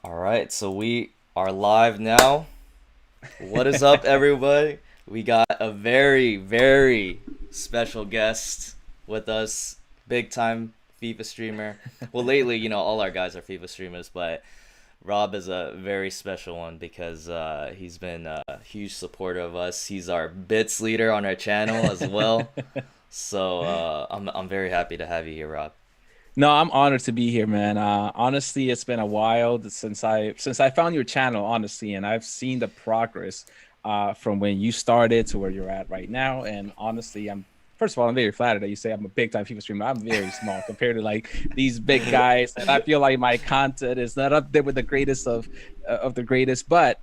All right, so we are live now. What is up, everybody? We got a very, very special guest with us. Big time FIFA streamer. Well, lately, all our guys are FIFA streamers, but Rob is a very special one because he's been a huge supporter of us. He's our bits leader on our channel as well. So I'm very happy to have you here, Rob. No, I'm honored to be here, man. Honestly, it's been a while since I found your channel, honestly, and I've seen the progress from when you started to where you're at right now. And honestly, I'm first of all, I'm very flattered that you say I'm a big time FIFA streamer. I'm very small compared to like these big guys, and I feel like my content is not up there with the greatest of the greatest. But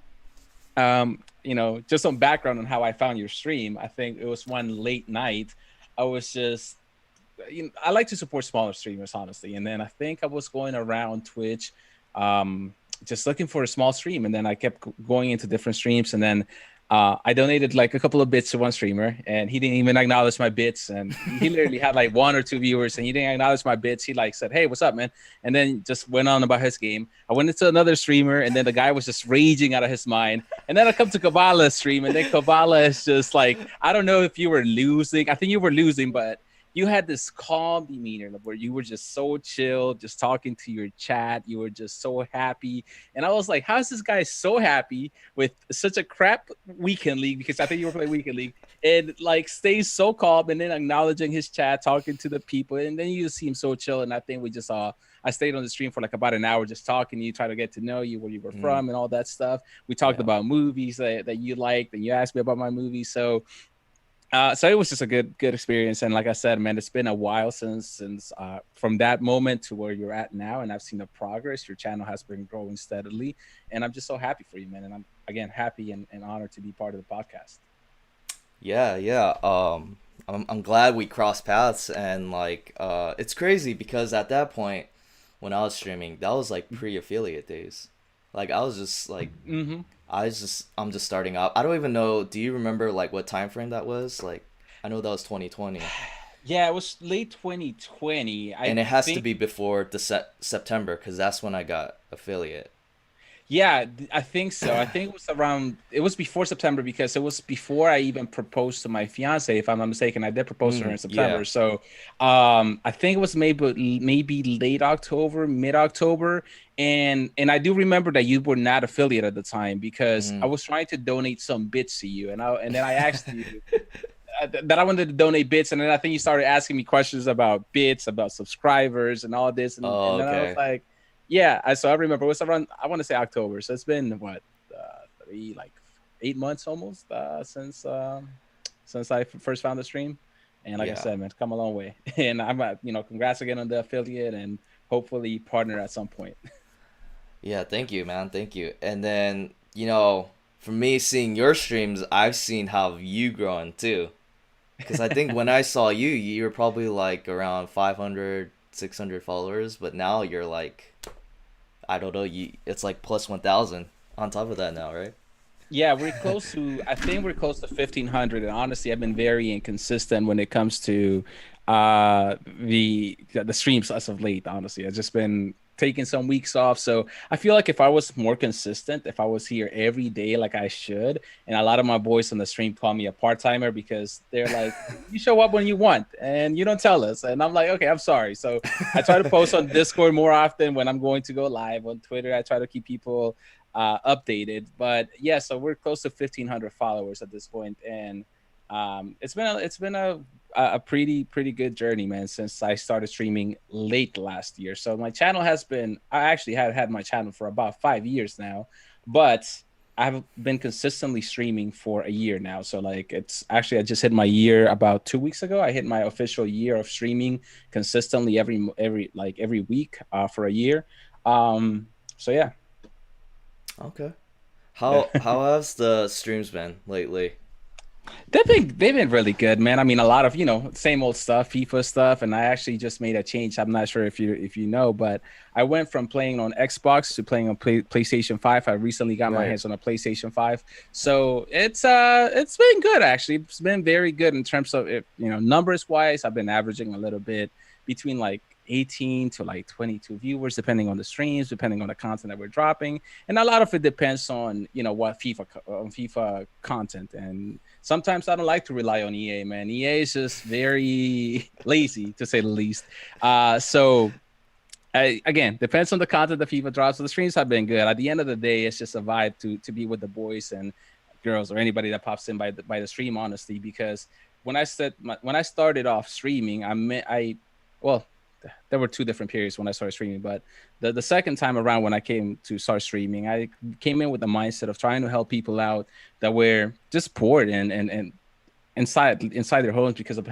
just some background on how I found your stream. I think it was one late night. I was just I like to support smaller streamers, honestly. And then I think I was going around Twitch, just looking for a small stream. And then I kept going into different streams. And then I donated like a couple of bits to one streamer, and he didn't even acknowledge my bits. And he literally had like one or two viewers, and he didn't acknowledge my bits. He like said, "Hey, what's up, man?" And then just went on about his game. I went into another streamer, and then the guy was just raging out of his mind. And then I come to Koballa's stream, and then Koballa is just like, I don't know if you were losing. I think you were losing, but you had this calm demeanor where you were just so chill, just talking to your chat. You were just so happy. And I was like, how is this guy so happy with such a crap weekend league? Because I think you were playing weekend league, and like stays so calm and then acknowledging his chat, talking to the people. And then you just seem so chill. And I think we just I stayed on the stream for like about an hour just talking to you, try to get to know you, where you were from and all that stuff. We talked Yeah. about movies that you liked, and you asked me about my movies. So it was just a good experience, and like I said, man, it's been a while since from that moment to where you're at now, and I've seen the progress. Your channel has been growing steadily, and I'm just so happy for you, man. And I'm again happy and honored to be part of the podcast. Yeah, yeah. I'm glad we crossed paths, and like it's crazy because at that point when I was streaming, that was like pre-affiliate days. Like I was just like Mm-hmm. I'm just starting out. I don't even know. Do you remember like what time frame that was? Like I know that was 2020, Yeah, it was late 2020. I and it has to think. be before the September because that's when I got affiliate. Yeah, I think so. I think it was before September, because it was before I even proposed to my fiance, if I'm not mistaken. I did propose to her in Yeah. September. So I think it was maybe late October, mid-October. And I do remember that you were not affiliate at the time, because I Mm. was trying to donate some bits to you, and then I asked you that I wanted to donate bits, and then I think you started asking me questions about bits, about subscribers, and all this, and Oh, then I was okay. like, yeah. So I remember it was around, I want to say October. So it's been what, 8 months almost since I first found the stream, and like I Yeah. said, man, it's come a long way, and I'm congrats again on the affiliate, and hopefully partner at some point. Yeah, thank you, man. Thank you. And then, for me seeing your streams, I've seen how you growing too. Because I think when I saw you, you were probably like around 500, 600 followers, but now you're like, I don't know, it's like plus 1,000 on top of that now, right? Yeah, I think we're close to 1,500. And honestly, I've been very inconsistent when it comes to the streams as of late. Honestly, I've just been taking some weeks off. So I feel like if I was more consistent, if I was here every day like I should, and a lot of my boys on the stream call me a part-timer, because they're like, you show up when you want and you don't tell us. And I'm like, okay, I'm sorry. So I try to post on Discord more often when I'm going to go live. On Twitter, I try to keep people updated. But yeah, so we're close to 1,500 followers at this point, and it's been a pretty good journey, man, since I started streaming late last year. So my channel has been I actually had my channel for about 5 years now, but I've been consistently streaming for a year now. So like, it's actually, I just hit my year about 2 weeks ago. I hit my official year of streaming consistently every week for a year. So yeah. Okay. Yeah. How has the streams been lately? They've been really good, man. I mean, a lot of same old stuff, FIFA stuff, and I actually just made a change. I'm not sure if you know, but I went from playing on Xbox to playing on PlayStation 5. I recently got my Right. hands on a PlayStation 5, so it's been good actually. It's been very good in terms of it, numbers wise. I've been averaging a little bit between like 18 to like 22 viewers, depending on the streams, depending on the content that we're dropping, and a lot of it depends on what FIFA content. And sometimes I don't like to rely on EA, man. EA is just very lazy, to say the least. So again, depends on the content that FIFA drops. So the streams have been good. At the end of the day, it's just a vibe to be with the boys and girls or anybody that pops in by the stream. Honestly, because when I started off streaming, well, there were two different periods when I started streaming. But the second time around when I came to start streaming, I came in with the mindset of trying to help people out that were just poor and inside their homes because of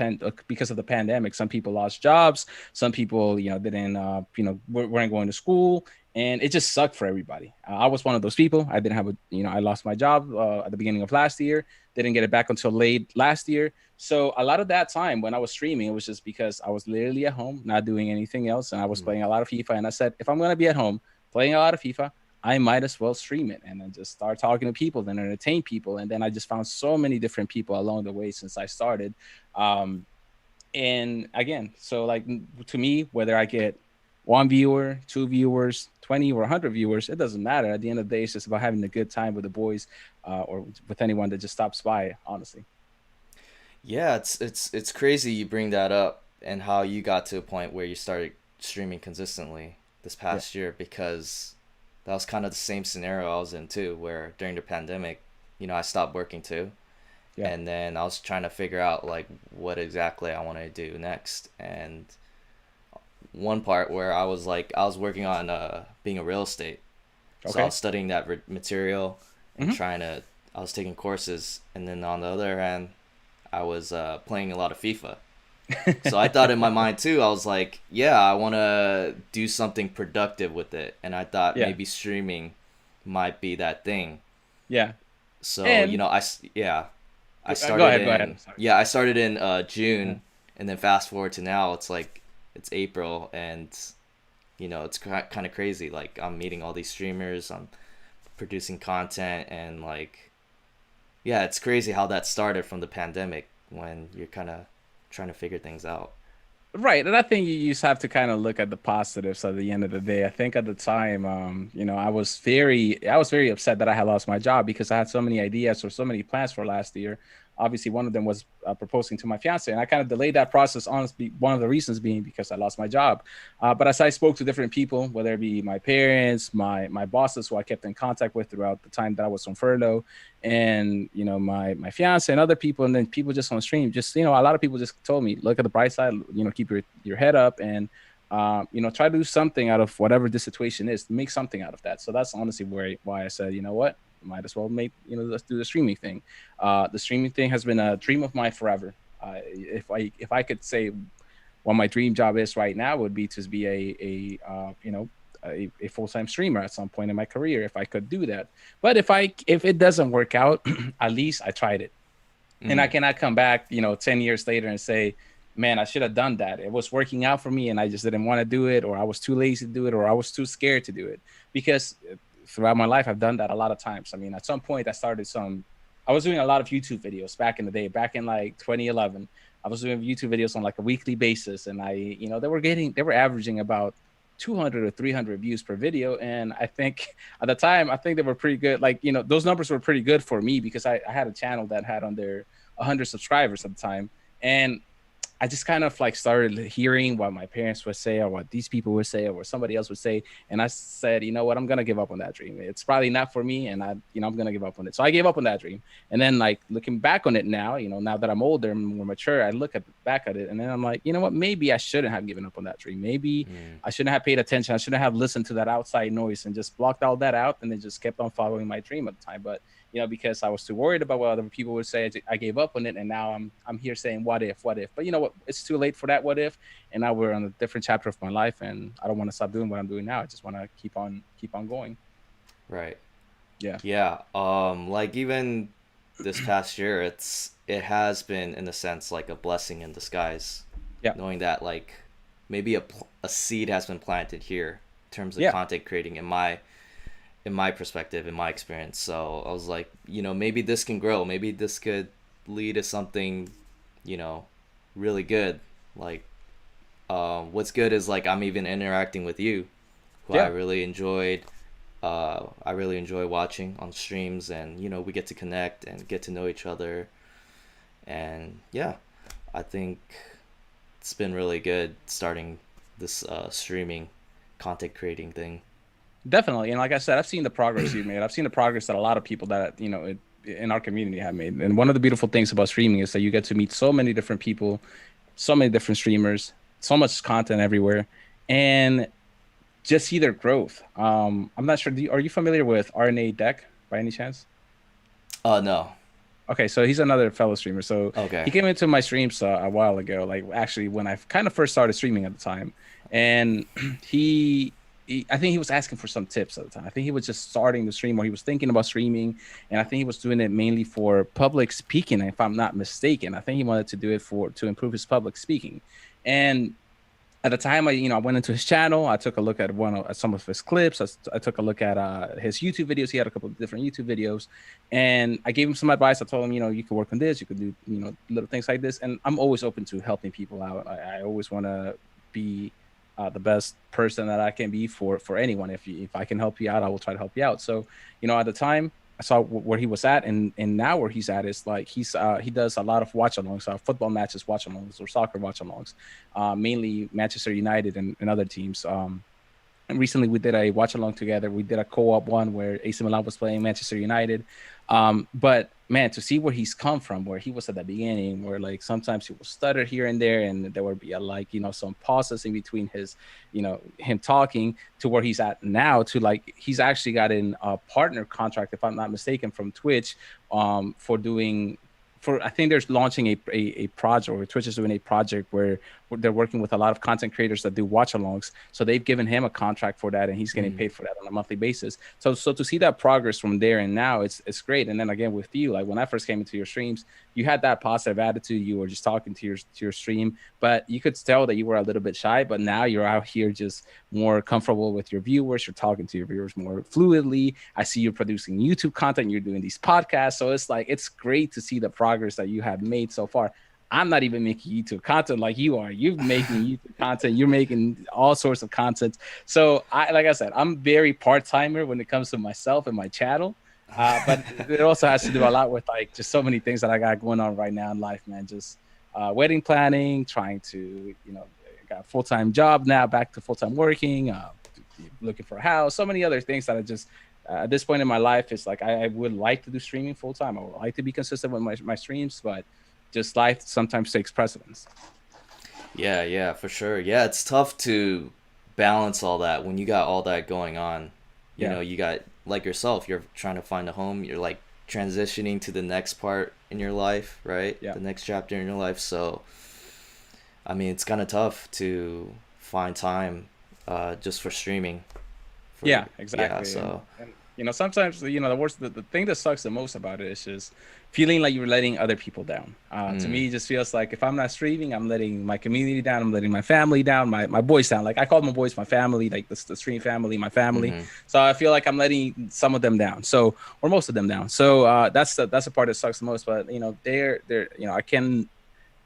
the pandemic. Some people lost jobs. Some people, didn't, weren't going to school, and it just sucked for everybody. I was one of those people. I didn't have I lost my job at the beginning of last year. Didn't get it back until late last year. So a lot of that time when I was streaming, it was just because I was literally at home, not doing anything else, and I was playing a lot of FIFA. And I said, if I'm gonna be at home playing a lot of FIFA, I might as well stream it and then just start talking to people, then entertain people. And then I just found so many different people along the way since I started. And again, so like to me, whether I get one viewer, two viewers, 20 or 100 viewers, it doesn't matter. At the end of the day, it's just about having a good time with the boys or with anyone that just stops by, honestly. Yeah, it's crazy you bring that up and how you got to a point where you started streaming consistently this Yeah. past year, because that was kind of the same scenario I was in too, where during the pandemic, I stopped working too. Yeah. And then I was trying to figure out like what exactly I wanted to do next. And one part where I was working on being a real estate. So I Okay. was studying that material and Hmm. I was taking courses. And then on the other hand, I was playing a lot of FIFA. So I thought in my mind too, I was like, yeah, I want to do something productive with it. And I thought Yeah. maybe streaming might be that thing. Yeah. So, And yeah, go ahead. Go ahead. Sorry. I started in Yeah. June, and then fast forward to now, it's April, and it's kind of crazy. Like I'm meeting all these streamers, I'm producing content, and like, yeah, it's crazy how that started from the pandemic when you're kind of trying to figure things out. Right. And I think you just have to kind of look at the positives at the end of the day. I think at the time, I was very upset that I had lost my job because I had so many ideas or so many plans for last year. Obviously, one of them was proposing to my fiance, and I kind of delayed that process. Honestly, one of the reasons being because I lost my job. But as I spoke to different people, whether it be my parents, my bosses, who I kept in contact with throughout the time that I was on furlough, and my fiance and other people, and then people just on stream, just a lot of people just told me, look at the bright side, keep your head up, and try to do something out of whatever the situation is, make something out of that. So that's honestly why I said, you know what, might as well let's do the streaming thing. The streaming thing has been a dream of mine forever. If I could say what my dream job is right now, would be to be a full-time streamer at some point in my career, if I could do that. But if it doesn't work out, at least I tried it. And I Mm, cannot come back 10 years later and say, man, I should have done that. It was working out for me and I just didn't want to do it, or I was too lazy to do it, or I was too scared to do it. Because throughout my life, I've done that a lot of times. I mean, at some point I was doing a lot of YouTube videos back in the day, back in like 2011. I was doing YouTube videos on like a weekly basis, and they were averaging about 200 or 300 views per video. And I think at the time, I think they were pretty good. Like, those numbers were pretty good for me because I had a channel that had under 100 subscribers at the time. And I just kind of like started hearing what my parents would say or what these people would say or what somebody else would say. And I said, you know what, I'm going to give up on that dream. It's probably not for me. And I'm going to give up on it. So I gave up on that dream. And then like looking back on it now, now that I'm older and more mature, I look back at it and then I'm like, you know what, maybe I shouldn't have given up on that dream. Maybe mm, I shouldn't have paid attention. I shouldn't have listened to that outside noise and just blocked all that out and then just kept on following my dream at the time. But because I was too worried about what other people would say, I gave up on it, and now I'm here saying, what if, what if? But you know what? It's too late for that what if, and now we're on a different chapter of my life, and I don't want to stop doing what I'm doing now. I just want to keep on going. right. Yeah, Yeah. Like even this past year, it has been in a sense like a blessing in disguise, yeah, knowing that like maybe a seed has been planted here in terms of yeah. content creating in my perspective, in my experience. So I was like, maybe this can grow. Maybe this could lead to something, you know, really good. Like What's good is like I'm even interacting with you, who I Yeah, really enjoyed. I really enjoy watching on streams, and we get to connect and get to know each other. And yeah, I think it's been really good starting this streaming, content creating thing. definitely. And like I said, I've seen the progress you've made. I've seen the progress that a lot of people that in our community have made. And one of the beautiful things about streaming is that you get to meet so many different people, so many different streamers, so much content everywhere, and just see their growth. I'm not sure. Are you familiar with RNA Deck by any chance? No. Okay, so he's another fellow streamer. So he Okay. came into my streams a while ago, like actually when I kind of first started streaming at the time, and he, I think he was asking for some tips at the time. I think he was just starting the stream, or he was thinking about streaming, and I think he was doing it mainly for public speaking, if I'm not mistaken. I think he wanted to do it to improve his public speaking, and at the time I went into his channel. I took a look at some of his clips. I took a look at his YouTube videos. He had a couple of different YouTube videos, and I gave him some advice. I told him, you could work on this, you could do little things like this, and I'm always open to helping people out. I always want to be the best person that I can be for anyone. If I can help you out, I will try to help you out. So at the time I saw where he was at, and now where he's at is like he does a lot of watch alongs, football matches watch alongs, or soccer watch alongs, mainly Manchester United and other teams. And recently we did a watch along together. We did a co-op one where AC Milan was playing Manchester United. But man, to see where he's come from, where he was at the beginning, where like sometimes he will stutter here and there, and there would be some pauses in between him talking, to where he's at now, to like he's actually gotten a partner contract, if I'm not mistaken, from Twitch, for doing. I think they're launching a project, or Twitch is doing a project where they're working with a lot of content creators that do watch alongs. So they've given him a contract for that, and he's getting paid for that on a monthly basis. So to see that progress from there and now, it's great. And then again with you, like when I first came into your streams, you had that positive attitude. You were just talking to your stream, but you could tell that you were a little bit shy. But now you're out here just more comfortable with your viewers. You're talking to your viewers more fluidly. I see you producing YouTube content. You're doing these podcasts. So it's great to see the progress that you have made so far. I'm not even making YouTube content like you are. You're making YouTube content. You're making all sorts of content. So like I said, I'm very part-timer when it comes to myself and my channel. But it also has to do a lot with like just so many things that I got going on right now in life, man. Just wedding planning, trying to, got a full-time job now, back to full-time working, looking for a house, so many other things that I just, at this point in my life, it's like I would like to do streaming full-time. I would like to be consistent with my streams, but just life sometimes takes precedence. Yeah, for sure. Yeah, it's tough to balance all that when you got all that going on. Yeah. You got like yourself, you're trying to find a home, you're like transitioning to the next part in your life, right? Yeah. The next chapter in your life. So, I mean, it's kind of tough to find time just for streaming. Yeah, Yeah, exactly. so And sometimes the thing that sucks the most about it is just feeling like you're letting other people down. To me, it just feels like if I'm not streaming, I'm letting my community down. I'm letting my family down, my boys down. Like I call my boys my family, like the stream family, my family. So I feel like I'm letting some of them down. So, or most of them down. So that's the part that sucks the most. But they're I can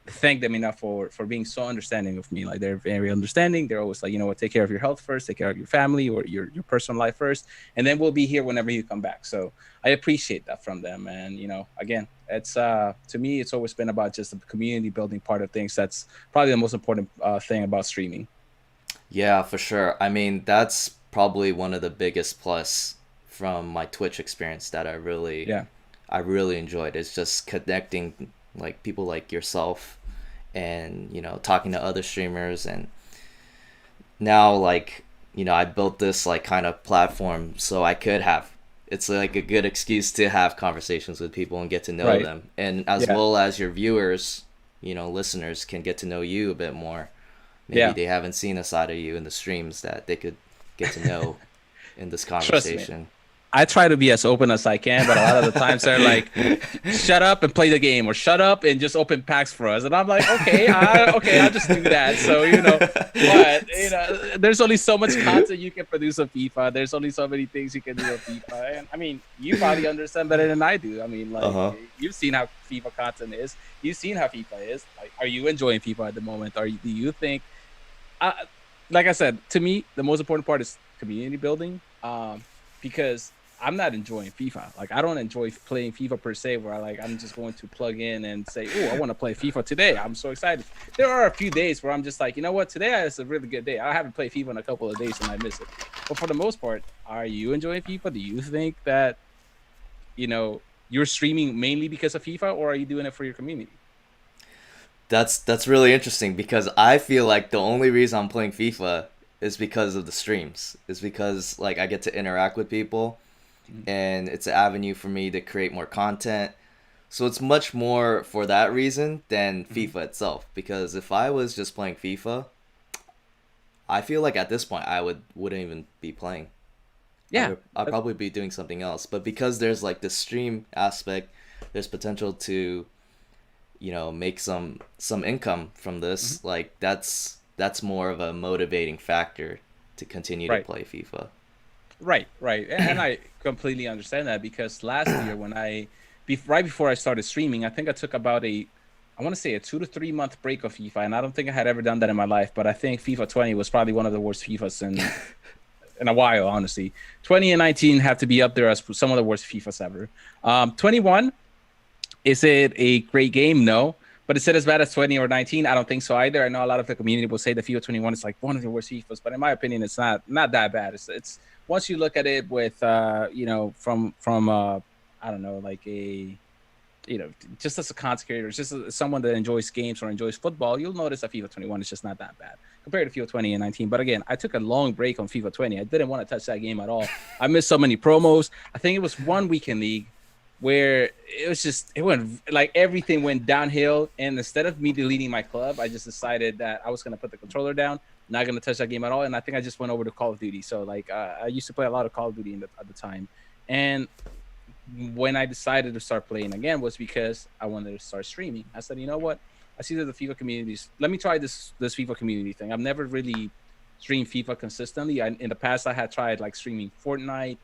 thank them enough for being so understanding of me. Like they're very understanding. They're always like, take care of your health first, take care of your family or your personal life first, and then we'll be here whenever you come back. So I appreciate that from them. And again, it's to me, it's always been about just the community building part of things. That's probably the most important thing about streaming. yeah, for sure. I mean, that's probably one of the biggest plus from my Twitch experience that Yeah. I really enjoyed. It's just connecting like people like yourself and talking to other streamers. And now like I built this like kind of platform so I could have, it's like a good excuse to have conversations with people and get to know Right. them, and as Yeah. well as your viewers, listeners can get to know you a bit more. Maybe Yeah. they haven't seen a side of you in the streams that they could get to know in this Trust me. conversation. I try to be as open as I can, but a lot of the times they're like, "Shut up and play the game," or "Shut up and just open packs for us," and I'm like, "Okay, I'll just do that." So but there's only so much content you can produce on FIFA. There's only so many things you can do on FIFA, and I mean, you probably understand better than I do. I mean, like you've seen how FIFA content is. You've seen how FIFA is. Like, are you enjoying FIFA at the moment? Do you think I, like I said, to me, the most important part is community building. Because I'm not enjoying FIFA. Like I don't enjoy playing FIFA per se, where I'm just going to plug in and say, "Oh, I want to play FIFA today." I'm so excited. There are a few days where I'm just like, you know what, today is a really good day. I haven't played FIFA in a couple of days and I miss it. But for the most part, are you enjoying FIFA? Do you think that you're streaming mainly because of FIFA, or are you doing it for your community? That's really interesting because I feel like the only reason I'm playing FIFA is because of the streams. Is because like I get to interact with people Mhm. and it's an avenue for me to create more content. So it's much more for that reason than Mhm. FIFA itself. Because if I was just playing FIFA, I feel like at this point I wouldn't even be playing. Yeah. I'd probably be doing something else. But because there's like the stream aspect, there's potential to make some income from Mhm. this. Like that's more of a motivating factor to continue to Right. play FIFA. Right. And I completely understand that because last year when right before I started streaming, I think I took about I want to say a 2 to 3 month break of FIFA, and I don't think I had ever done that in my life. But I think FIFA 20 was probably one of the worst FIFAs in a while, honestly. 20 and 19 have to be up there as some of the worst FIFAs ever. 21, is it a great game? No. But is it as bad as 20 or 19? I don't think so either. I know a lot of the community will say the FIFA 21 is like one of the worst FIFAs, but in my opinion, it's not that bad. It's once you look at it with from I don't know, like a just as a content creator, just as someone that enjoys games or enjoys football, you'll notice that FIFA 21 is just not that bad compared to FIFA 20 and 19. But again, I took a long break on FIFA 20. I didn't want to touch that game at all. I missed so many promos. I think it was one weekend league where it went like everything went downhill. And instead of me deleting my club, I just decided that I was going to put the controller down, not going to touch that game at all. And I think I just went over to Call of Duty. So like I used to play a lot of Call of Duty at the time. And when I decided to start playing again was because I wanted to start streaming. I said, you know what? I see that the FIFA communities. Let me try this FIFA community thing. I've never really streamed FIFA consistently. In the past, I had tried like streaming Fortnite,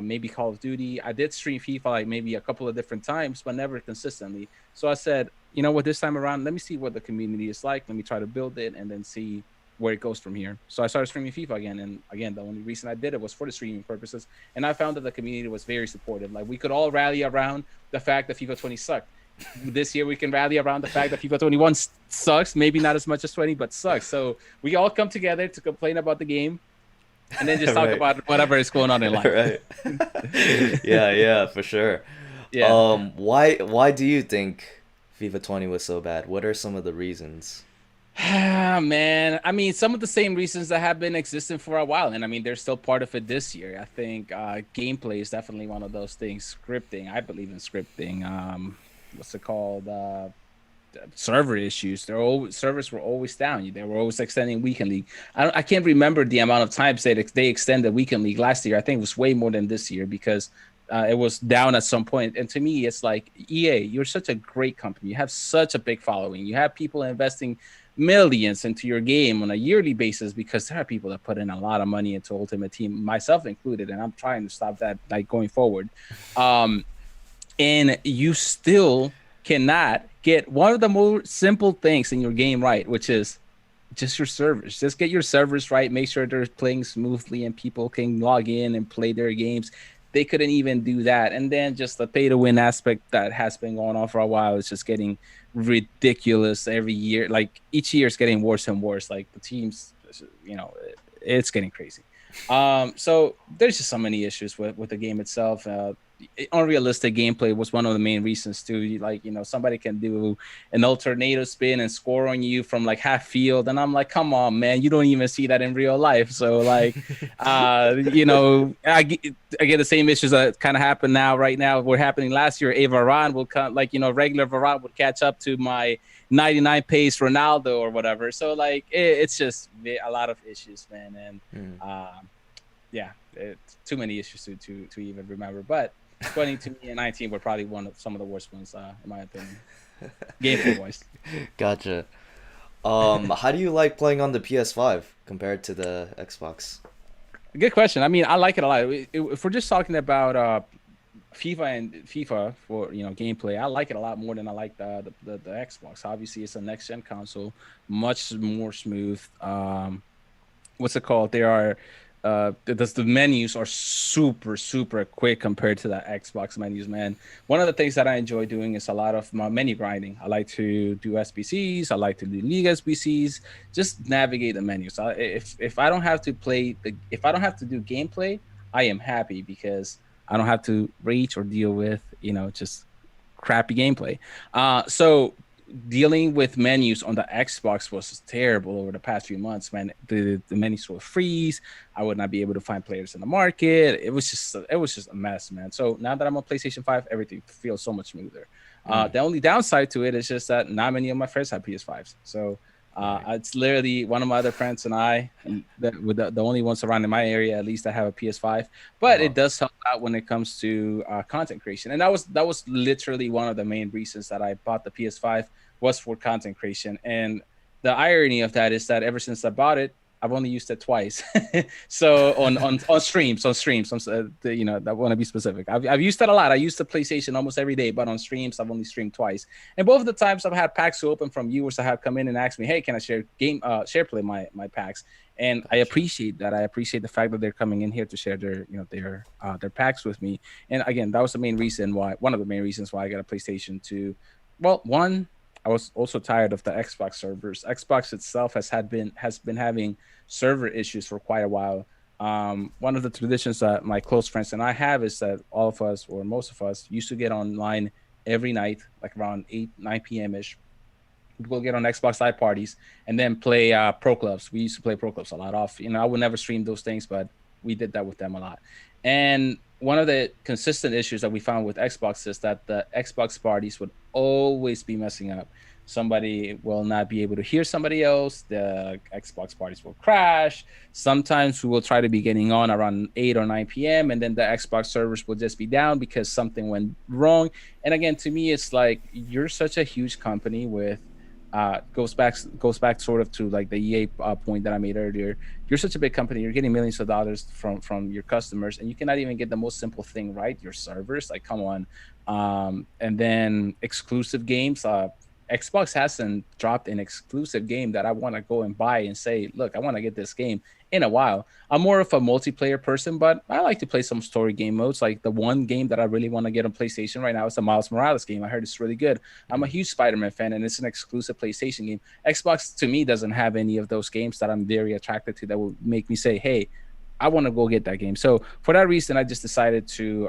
maybe Call of Duty. I did stream FIFA like maybe a couple of different times, but never consistently. So I said, you know what? This time around, let me see what the community is like. Let me try to build it and then see where it goes from here. So I started streaming FIFA again, and again, the only reason I did it was for the streaming purposes. And I found that the community was very supportive. Like we could all rally around the fact that FIFA 20 sucked. This year we can rally around the fact that FIFA 21 sucks. Maybe not as much as 20, but sucks. So we all come together to complain about the game, and then just talk Right. about whatever is going on in life. Right. Yeah, for sure. Yeah. Why do you think FIFA 20 was so bad? What are some of the reasons? Man, I mean, some of the same reasons that have been existing for a while, and I mean, they're still part of it this year. I think gameplay is definitely one of those things. Scripting, I believe in scripting. What's it called? Server issues. Servers were always down. They were always extending weekend league. I can't remember the amount of times they extended weekend league last year. I think it was way more than this year because it was down at some point. And to me, it's like EA, you're such a great company. You have such a big following. You have people investing millions into your game on a yearly basis because there are people that put in a lot of money into Ultimate Team, myself included, and I'm trying to stop that like going forward. Um, and you still cannot get one of the more simple things in your game right, which is just your servers. Just get your servers right. Make sure they're playing smoothly and people can log in and play their games. They couldn't even do that. And then just the pay to win aspect that has been going on for a while is just getting ridiculous every year. Like each year is getting worse and worse. Like the teams, it's getting crazy. So there's just so many issues with the game itself. Unrealistic gameplay was one of the main reasons too. Like somebody can do an alternative spin and score on you from like half field, and I'm like, come on, man, you don't even see that in real life. So like, I get the same issues that kind of happen now. Right now, were happening last year. A Varane will come, like regular Varane would catch up to my 99 pace Ronaldo or whatever. So like, it's just a lot of issues, man, and Hmm. yeah, it's too many issues to even remember. But 20 to me and 19 were probably some of the worst ones, in my opinion, gameplay wise. Gotcha. How do you like playing on the PS5 compared to the Xbox? Good question. I mean, I like it a lot. If we're just talking about FIFA for gameplay. I like it a lot more than I like the Xbox. Obviously, it's a next gen console, much more smooth. What's it called? They are the menus are super quick compared to the Xbox menus, man. One of the things that I enjoy doing is a lot of my menu grinding. I like to do SBCs, I like to do league SBCs, just navigate the menus. If I don't have to if I don't have to do gameplay, I am happy because I don't have to reach or deal with just crappy gameplay. So dealing with menus on the Xbox was terrible over the past few months, man. The menus would freeze. I would not be able to find players in the market. It was just a mess, man. So now that I'm on PlayStation 5, everything feels so much smoother. Mm, The only downside to it is just that not many of my friends have PS5s. So right. it's literally one of my other friends and I, with the only ones around in my area, at least, that have a PS5. But Uh-huh. it does help out when it comes to content creation, and that was literally one of the main reasons that I bought the PS5 was for content creation. And the irony of that is that ever since I bought it, I've only used it twice. So on streams, I want to be specific. I've used it a lot. I use the PlayStation almost every day, but on streams, I've only streamed twice. And both of the times I've had packs to open from viewers that have come in and asked me, "Hey, can I share play my packs?" And I Gotcha. appreciate that. I appreciate the fact that they're coming in here to share their packs with me. And again, that was one of the main reasons why I got a PlayStation 2. Well, one, I was also tired of the Xbox servers. Xbox itself has been having server issues for quite a while. One of the traditions that my close friends and I have is that all of us, or most of us, used to get online every night, like around 8, 9 p.m. ish. We'll get on Xbox Live parties and then play pro clubs. We used to play pro clubs a lot. I would never stream those things, but we did that with them a lot. And one of the consistent issues that we found with Xbox is that the Xbox parties would always be messing up. Somebody will not be able to hear somebody else. The Xbox parties will crash. Sometimes we will try to be getting on around 8 or 9 p.m. and then the Xbox servers will just be down because something went wrong. And again, to me, it's like you're such a huge company with goes back sort of to like the EA point that I made earlier. You're such a big company. You're getting millions of dollars from your customers, and you cannot even get the most simple thing right. Your servers, like, come on. And then exclusive games. Xbox hasn't dropped an exclusive game that I want to go and buy and say, look, I want to get this game in a while. I'm more of a multiplayer person, but I like to play some story game modes. Like the one game that I really want to get on PlayStation right now is the Miles Morales game. I heard it's really good. I'm a Mm, huge Spider-Man fan, and it's an exclusive PlayStation game. Xbox to me doesn't have any of those games that I'm very attracted to that will make me say, "Hey, I want to go get that game." So for that reason, I just decided to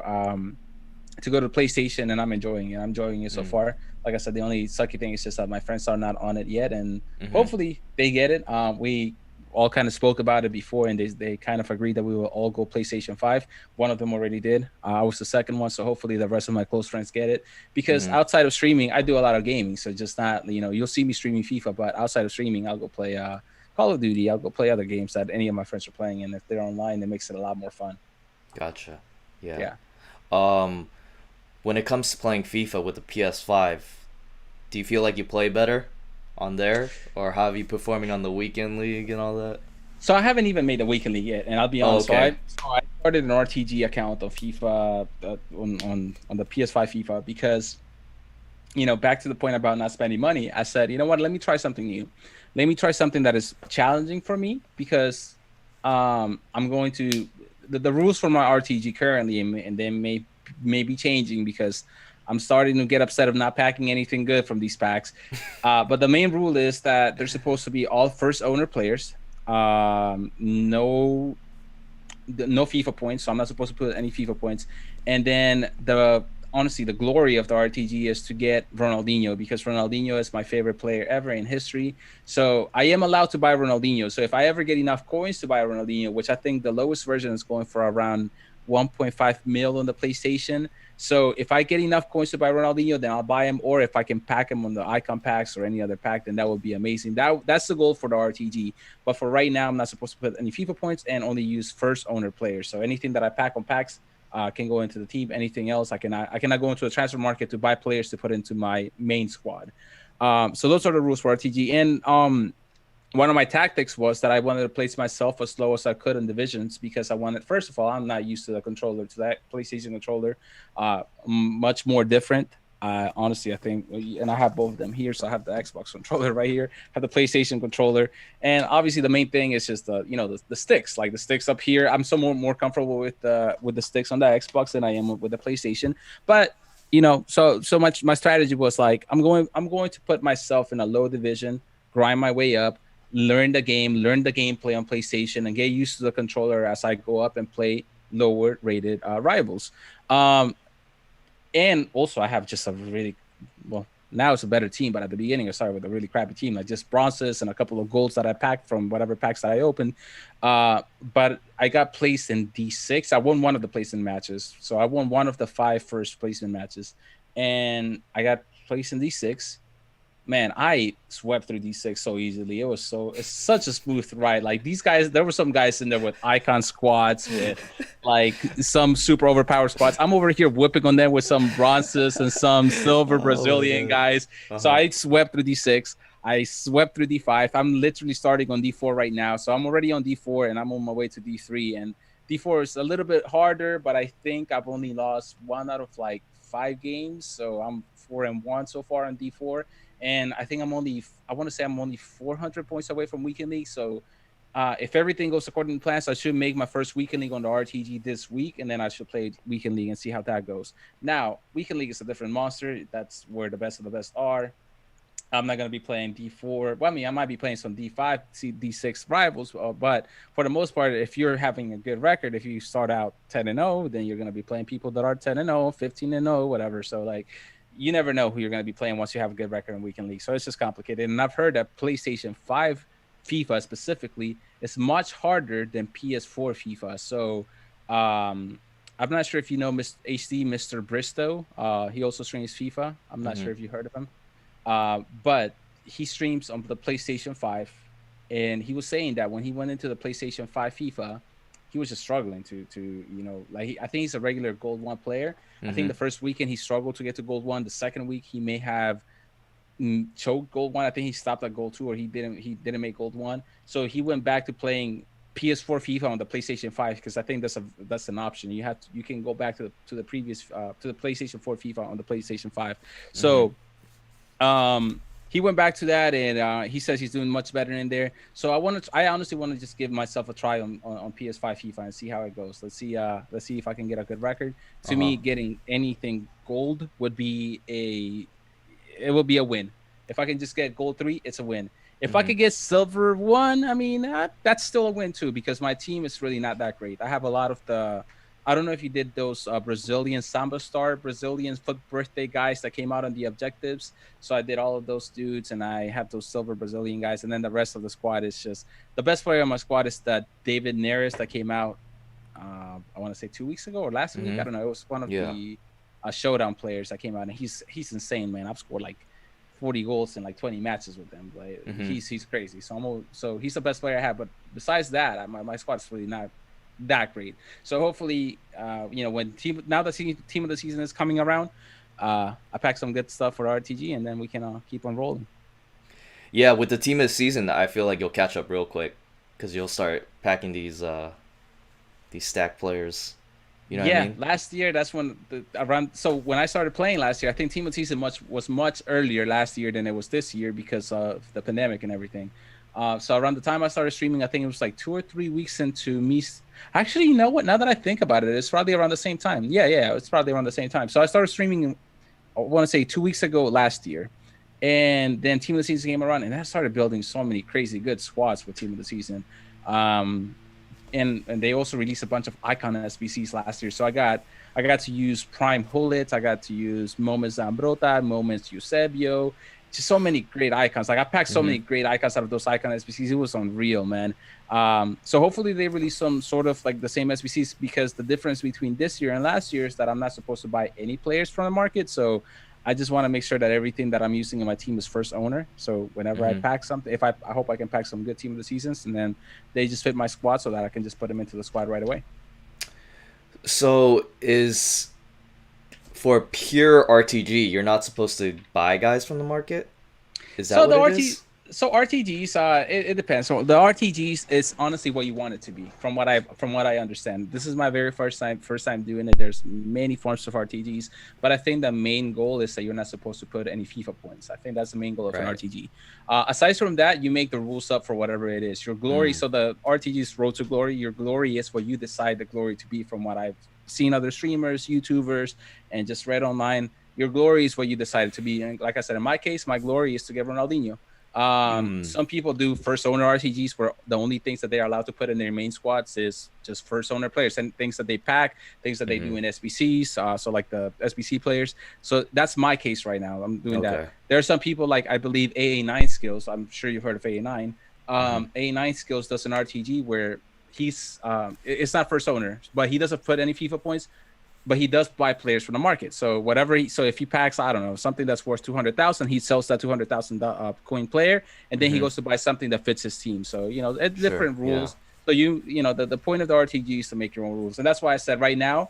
go to PlayStation, and I'm enjoying it. I'm enjoying it so mm, far. Like I said, the only sucky thing is just that my friends are not on it yet, and mm-hmm. hopefully they get it. We all kind of spoke about it before, and they kind of agreed that we will all go PlayStation 5. One of them already did. I was the second one, so hopefully the rest of my close friends get it. Because Mm-hmm. outside of streaming, I do a lot of gaming, so just not, you'll see me streaming FIFA, but outside of streaming, I'll go play Call of Duty. I'll go play other games that any of my friends are playing, and if they're online, it makes it a lot more fun. Gotcha. Yeah. Yeah. Um, when it comes to playing FIFA with the PS5, do you feel like you play better on there, or how are you performing on the weekend league and all that? So I haven't even made the weekly yet, and I'll be Oh, honest. So okay. I started an RTG account on FIFA on the PS5 FIFA because back to the point about not spending money. I said, you know what? Let me try something new. Let me try something that is challenging for me because I'm going to the rules for my RTG currently, and they may be changing because I'm starting to get upset of not packing anything good from these packs. But the main rule is that they're supposed to be all first owner players. No FIFA points, so I'm not supposed to put any FIFA points. And then honestly, the glory of the RTG is to get Ronaldinho because Ronaldinho is my favorite player ever in history. So I am allowed to buy Ronaldinho. So if I ever get enough coins to buy Ronaldinho, which I think the lowest version is going for around 1.5 mil on the PlayStation. So if I get enough coins to buy Ronaldinho, then I'll buy him. Or if I can pack him on the icon packs or any other pack, then that would be amazing. That's the goal for the RTG. But for right now, I'm not supposed to put any FIFA points and only use first owner players. So anything that I pack on packs can go into the team. Anything else, I cannot go into a transfer market to buy players to put into my main squad. So those are the rules for RTG. And one of my tactics was that I wanted to place myself as low as I could in divisions because I wanted, first of all, I'm not used to the controller, to that PlayStation controller, much more different. Honestly, I think, and I have both of them here. So I have the Xbox controller right here, have the PlayStation controller, and obviously the main thing is just the sticks, like the sticks up here. I'm so more comfortable with the sticks on the Xbox than I am with the PlayStation. But so my strategy was like I'm going to put myself in a low division, grind my way up, learn the game, learn the gameplay on PlayStation, and get used to the controller as I go up and play lower rated rivals. Um, and also, I have just a really well. Now it's a better team, but at the beginning, I started with a really crappy team, like just bronzes and a couple of golds that I packed from whatever packs that I opened. But I got placed in D6. I won one of the placement matches, so I won one of the 5 first placement matches, and I got placed in D6. Man, I swept through these 6 so easily. It's such a smooth ride. Like these guys, there were some guys in there with icon squads, with like some super overpowered squads. I'm over here whipping on them with some bronzes and some silver Oh my Brazilian god. guys. So Uh-huh. I swept through D6. I swept through D5. I'm literally starting on D4 right now. So I'm already on D4 and I'm on my way to D3. And D4 is a little bit harder, but I think I've only lost one out of like 5 games. So I'm 4-1 so far on D4, and I think I want to say I'm only 400 points away from weekend league. So if everything goes according to plans, I should make my first weekend league on the RTG this week, and then I should play weekend league and see how that goes. Now, weekend league is a different monster. That's where the best of the best are. I'm not going to be playing D4. Well, I mean, I might be playing some D5, D6 rivals, but for the most part, if you're having a good record, if you start out 10-0, then you're going to be playing people that are 10-0, 15-0, whatever. So, like, you never know who you're going to be playing once you have a good record in weekend league. So it's just complicated. And I've heard that PlayStation 5 FIFA specifically is much harder than PS4 FIFA. So, I'm not sure if you know Mr. Bristow. He also streams FIFA. I'm not Mm-hmm. sure if you heard of him. But he streams on the PlayStation 5, and he was saying that when he went into the PlayStation 5 FIFA, he was just struggling to like I think he's a regular Gold 1 player. I think Mm-hmm. the first weekend he struggled to get to Gold 1. The second week he may have choked Gold 1. I think he stopped at Gold 2, or he didn't make Gold 1. So he went back to playing PS4 FIFA on the PlayStation 5, because I think that's an option. You can go back to the previous to the PlayStation 4 FIFA on the PlayStation 5. Mm-hmm. So he went back to that, and he says he's doing much better in there. So I honestly want to just give myself a try on PS5 FIFA and see how it goes. Let's see if I can get a good record. To Uh-huh. me, getting anything gold it would be a win. If I can just get gold 3, it's a win. If I Mm-hmm. could get silver 1, I mean, that's still a win too, because my team is really not that great. I have a lot of I don't know if you did those Brazilian Samba Star, Brazilian foot birthday guys that came out on the objectives. So I did all of those dudes, and I have those silver Brazilian guys. And then the rest of the squad is just the best player on my squad is that David Neres that came out, I want to say 2 weeks ago or last week. Mm-hmm. I don't know. It was one of Yeah. the showdown players that came out, and he's insane, man. I've scored like 40 goals in like 20 matches with them. Like Mm-hmm. he's crazy. So he's the best player I have. But besides that, my squad's really not that great. So hopefully, when team of the season is coming around, I pack some good stuff for RTG, and then we can keep on rolling. Yeah, with the team of the season, I feel like you'll catch up real quick because you'll start packing these stack players. You know what I Yeah, mean? last year that's when around. So when I started playing last year, I think team of the season was much earlier last year than it was this year because of the pandemic and everything. So around the time I started streaming, I think it was like 2 or 3 weeks into me. Actually, you know what? Now that I think about it, it's probably around the same time. Yeah, it's probably around the same time. So I started streaming, I want to say 2 weeks ago last year, and then team of the season came around, and I started building so many crazy good squads with team of the season. Um, and they also released a bunch of icon SBCs last year. So I got to use Prime Hullet, I got to use Moments Zambrota, Moments Eusebio, just so many great icons. Like I packed so Mm-hmm. many great icons out of those icon SBCs. It was unreal, man. So hopefully they release some sort of like the same SBCs, because the difference between this year and last year is that I'm not supposed to buy any players from the market. So I just want to make sure that everything that I'm using in my team is first owner. So whenever I Mm-hmm. pack something, if I hope I can pack some good team of the seasons, and then they just fit my squad so that I can just put them into the squad right away. So is for pure RTG, you're not supposed to buy guys from the market? Is that So what the it RT is? So RTGs, it depends. So the RTGs is honestly what you want it to be, from what I understand. This is my very first time doing it. There's many forms of RTGs, but I think the main goal is that you're not supposed to put any FIFA points. I think that's the main goal of an Right. RPG. Aside from that, you make the rules up for whatever it is. Your glory. Mm. So the RTG's road to glory. Your glory is what you decide the glory to be. From what I've seen other streamers, YouTubers, and just read online, your glory is what you decided to be. And like I said, in my case, my glory is to get Ronaldinho. Mm. Some people do first owner RTGs where the only things that they're allowed to put in their main squads is just first owner players and things that they pack, things that they Mm-hmm. do in SBCs. So like the SBC players. So that's my case right now. I'm doing that. Okay. There are some people like I believe AA9 skills. I'm sure you've heard of AA9. Mm-hmm. AA9 skills does an RTG where he's it's not first owner, but he doesn't put any FIFA points, but he does buy players from the market. So whatever so if he packs, I don't know, something that's worth 200,000, he sells that 200,000 coin player, and then he Mm-hmm. goes to buy something that fits his team. So it's Sure. different Yeah. rules. So the point of the RTG is to make your own rules, and that's why I said right now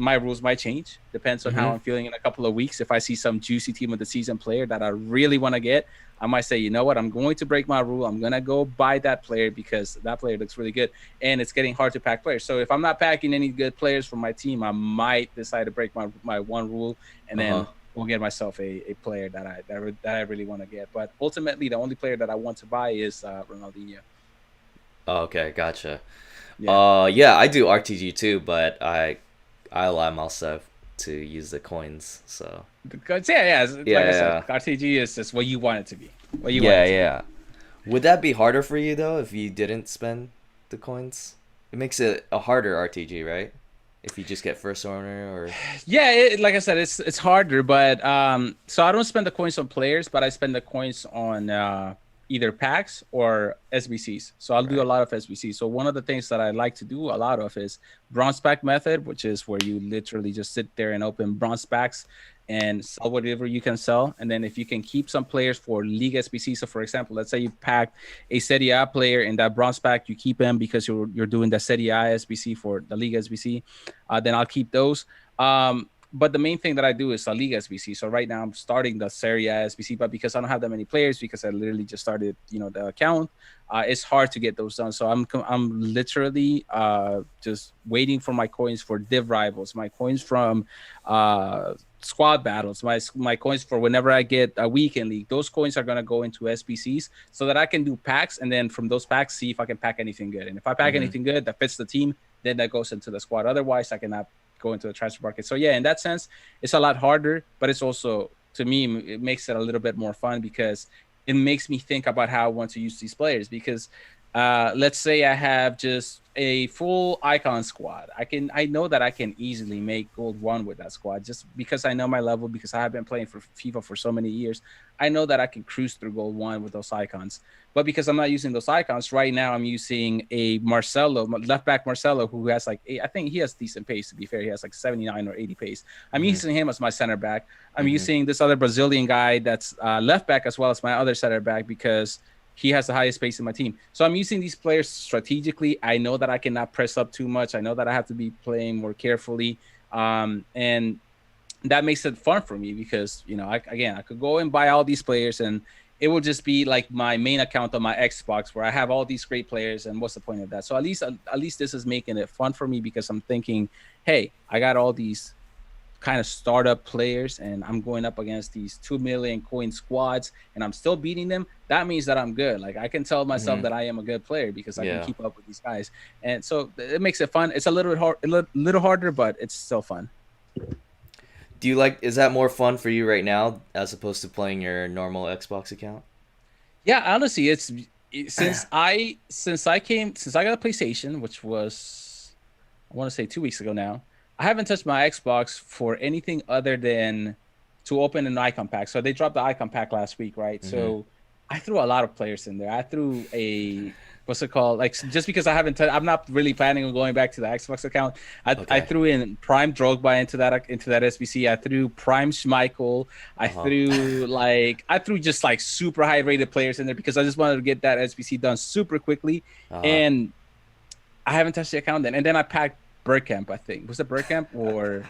my rules might change. Depends on how Mm-hmm. I'm feeling in a couple of weeks. If I see some juicy team of the season player that I really want to get, I might say, you know what, I'm going to break my rule. I'm gonna go buy that player because that player looks really good, and it's getting hard to pack players. So if I'm not packing any good players for my team, I might decide to break my one rule and Uh-huh. then go get myself a player that I really want to get. But ultimately, the only player that I want to buy is Ronaldinho. Oh, okay. Gotcha. Yeah. Yeah, I do RTG too, but I allow myself to use the coins. So Because yeah, like I said, yeah, RTG is just what you want it to be. What you want yeah, it to be. yeah. Would that be harder for you though if you didn't spend the coins? It makes it a harder RTG, right? If you just get first owner or Yeah, like I said, it's harder, but so I don't spend the coins on players, but I spend the coins on either packs or SBCs. So I'll do a right. lot of SBCs. So one of the things that I like to do a lot of is bronze pack method, which is where you literally just sit there and open bronze packs and sell whatever you can sell. And then if you can keep some players for League SBC, so for example, let's say you pack a Serie A player in that bronze pack, you keep him because you're doing the Serie A SBC for the League SBC, then I'll keep those. But the main thing that I do is a League SBC. So right now I'm starting the Serie A SBC, but because I don't have that many players, because I literally just started, the account, it's hard to get those done. So I'm literally just waiting for my coins for div rivals, my coins from squad battles, my coins for whenever I get a weekend league. Those coins are gonna go into SBCs so that I can do packs, and then from those packs see if I can pack anything good. And if I pack Mm-hmm. anything good that fits the team, then that goes into the squad. Otherwise, I cannot go into the transfer market. So yeah, in that sense, it's a lot harder, but it's also, to me, it makes it a little bit more fun because it makes me think about how I want to use these players. Because let's say I have just a full icon squad. I know that I can easily make gold one with that squad just because I know my level, because I have been playing for FIFA for so many years. I know that I can cruise through gold one with those icons. But because I'm not using those icons right now, I'm using a Marcelo, left back Marcelo, who has like I think he has decent pace. To be fair, he has like 79 or 80 pace. I'm Mm-hmm. using him as my center back. I'm Mm-hmm. using this other Brazilian guy that's left back as well as my other center back because he has the highest pace in my team. So I'm using these players strategically. I know that I cannot press up too much. I know that I have to be playing more carefully. And that makes it fun for me because I could go and buy all these players, and it will just be like my main account on my Xbox where I have all these great players. And what's the point of that? So at least this is making it fun for me because I'm thinking, hey, I got all these kind of startup players and I'm going up against these 2 million coin squads and I'm still beating them. That means that I'm good. Like I can tell myself Mm-hmm. that I am a good player because I can Yeah. keep up with these guys. And so it makes it fun. It's a little bit hard, a little harder, but it's still fun. Do you like? Is that more fun for you right now as opposed to playing your normal Xbox account? Yeah, honestly, since I got a PlayStation, which was, I want to say 2 weeks ago now. I haven't touched my Xbox for anything other than to open an icon pack. So they dropped the icon pack last week, right? Mm-hmm. So I threw a lot of players in there. I threw a what's it called? Like just because I'm not really planning on going back to the Xbox account. I Okay. threw in Prime Drogba into that SBC. I threw Prime Schmeichel. Uh huh. I threw just like super high rated players in there because I just wanted to get that SBC done super quickly. Uh huh. And I haven't touched the account then. And then I packed Bergkamp, I think. Was it Bergkamp or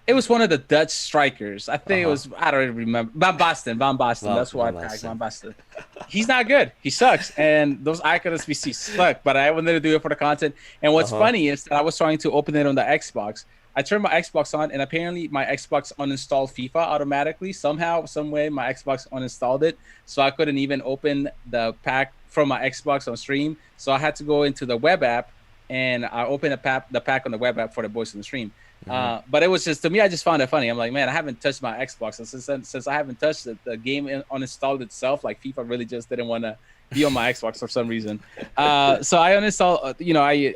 It was one of the Dutch strikers. I Uh think it huh. was. I don't even remember. Van Basten. Van Basten. That's who I Van packed. Van Basten. Basten. He's not good. He sucks. And those icons we see suck. But I wanted to do it for the content. And Uh what's huh. funny is that I was trying to open it on the Xbox. I turned my Xbox on, and apparently my Xbox uninstalled FIFA automatically. Somehow, some way, my Xbox uninstalled it, so I couldn't even open the pack from my Xbox on stream. So I had to go into the web app, and I opened the pack on the web app for the boys in the stream. Hmm. But it was just, to me, I just found it funny. I'm like, man, I haven't touched my Xbox, and since I haven't touched it, the game uninstalled itself. Like FIFA really just didn't want to be on my Xbox for some reason. So I uninstalled.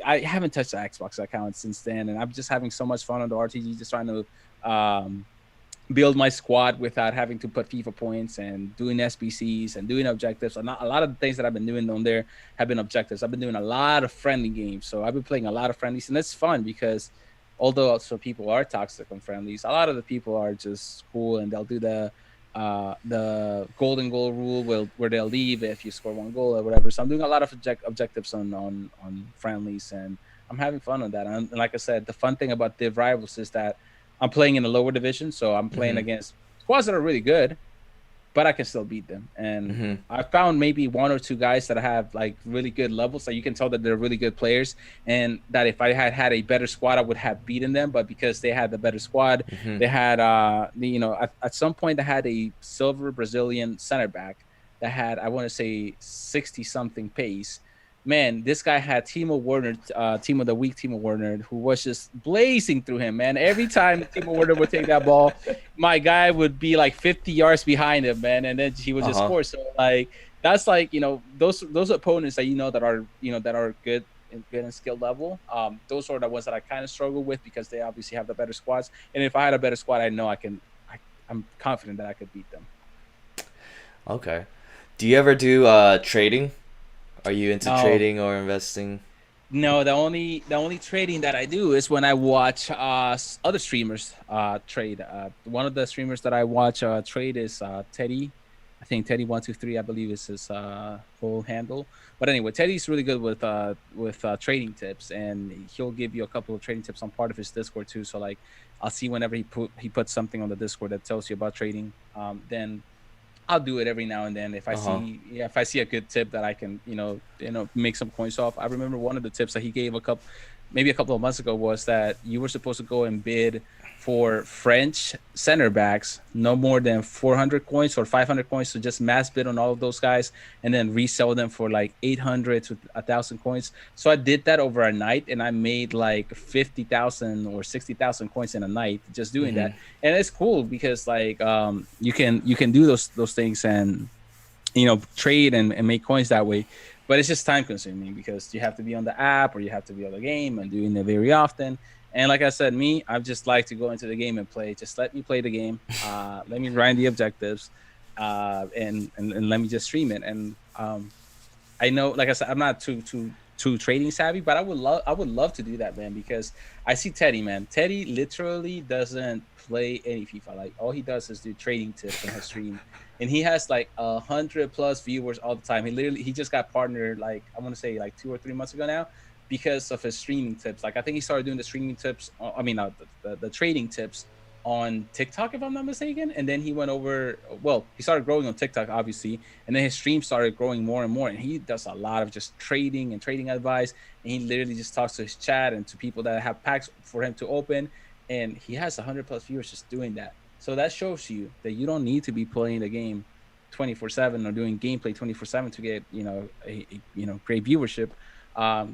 I haven't touched the Xbox account since then, and I'm just having so much fun on the RTG, just trying to build my squad without having to put FIFA points and doing SBCs and doing objectives. And a lot of the things that I've been doing on there have been objectives. I've been doing a lot of friendly games, so I've been playing a lot of friendlies, and it's fun because although some people are toxic on friendlies, a lot of the people are just cool and they'll do the golden goal rule where they'll leave if you score one goal or whatever. So I'm doing a lot of objectives on friendlies, and I'm having fun on that. And like I said, the fun thing about Div Rivals is that I'm playing in the lower division, so I'm playing Hmm. against squads that are really good, but I can still beat them. And Hmm. I found maybe one or two guys that have like really good levels, so you can tell that they're really good players, and that if I had had a better squad, I would have beaten them. But because they had the better squad, Hmm. they had at some point they had a silver Brazilian center back that had, I want to say, 60 something pace. Man, this guy had Timo Werner, team of the week, Timo Werner, who was just blazing through him. Man, every time Timo Werner would take that ball, my guy would be like 50 yards behind him, man, and then he would Uh just huh. score. So like that's like, those opponents that that are, that are good and skill level. Those are the ones that I kind of struggle with because they obviously have the better squads. And if I had a better squad, I know I can. I'm confident that I could beat them. Okay. Do you ever do trading? Are you into No, trading or investing? no. The only trading that I do is when I watch other streamers trade. One of the streamers that I watch trade is Teddy. I think Teddy123, I believe, is his whole handle. But anyway, Teddy's really good with trading tips, and he'll give you a couple of trading tips on part of his Discord too. So like, I'll see whenever he puts something on the Discord that tells you about trading. Then I'll do it every now and then if I Uh huh. see, yeah, if I see a good tip that I can, make some coins off. I remember one of the tips that he gave maybe a couple of months ago, was that you were supposed to go and bid for French center backs no more than 400 coins or 500 coins, to just mass bid on all of those guys and then resell them for like 800 to 1,000 coins. So I did that over a night, and I made like 50,000 or 60,000 coins in a night just doing Hmm. that. And it's cool because like you can do those things and trade and make coins that way. But it's just time consuming because you have to be on the app or you have to be on the game and doing it very often. And like I said, I just like to go into the game and play. Just let me play the game. Let me grind the objectives, and let me just stream it. And I know, like I said, I'm not too trading savvy, but I would love to do that, man, because I see Teddy, man. Teddy literally doesn't play any FIFA. Like, all he does is do trading tips on his stream, and he has like 100+ viewers all the time. He just got partnered, like, I want to say like 2 or 3 months ago now, because of his streaming tips. Like, I think he started doing the streaming tips. I mean, the trading tips on TikTok, if I'm not mistaken. And then he went over. Well, he started growing on TikTok, obviously, and then his stream started growing more and more. And he does a lot of just trading and trading advice. And he literally just talks to his chat and to people that have packs for him to open. And he has 100+ viewers just doing that. So that shows you that you don't need to be playing the game 24/7 or doing gameplay 24/7 to get great viewership.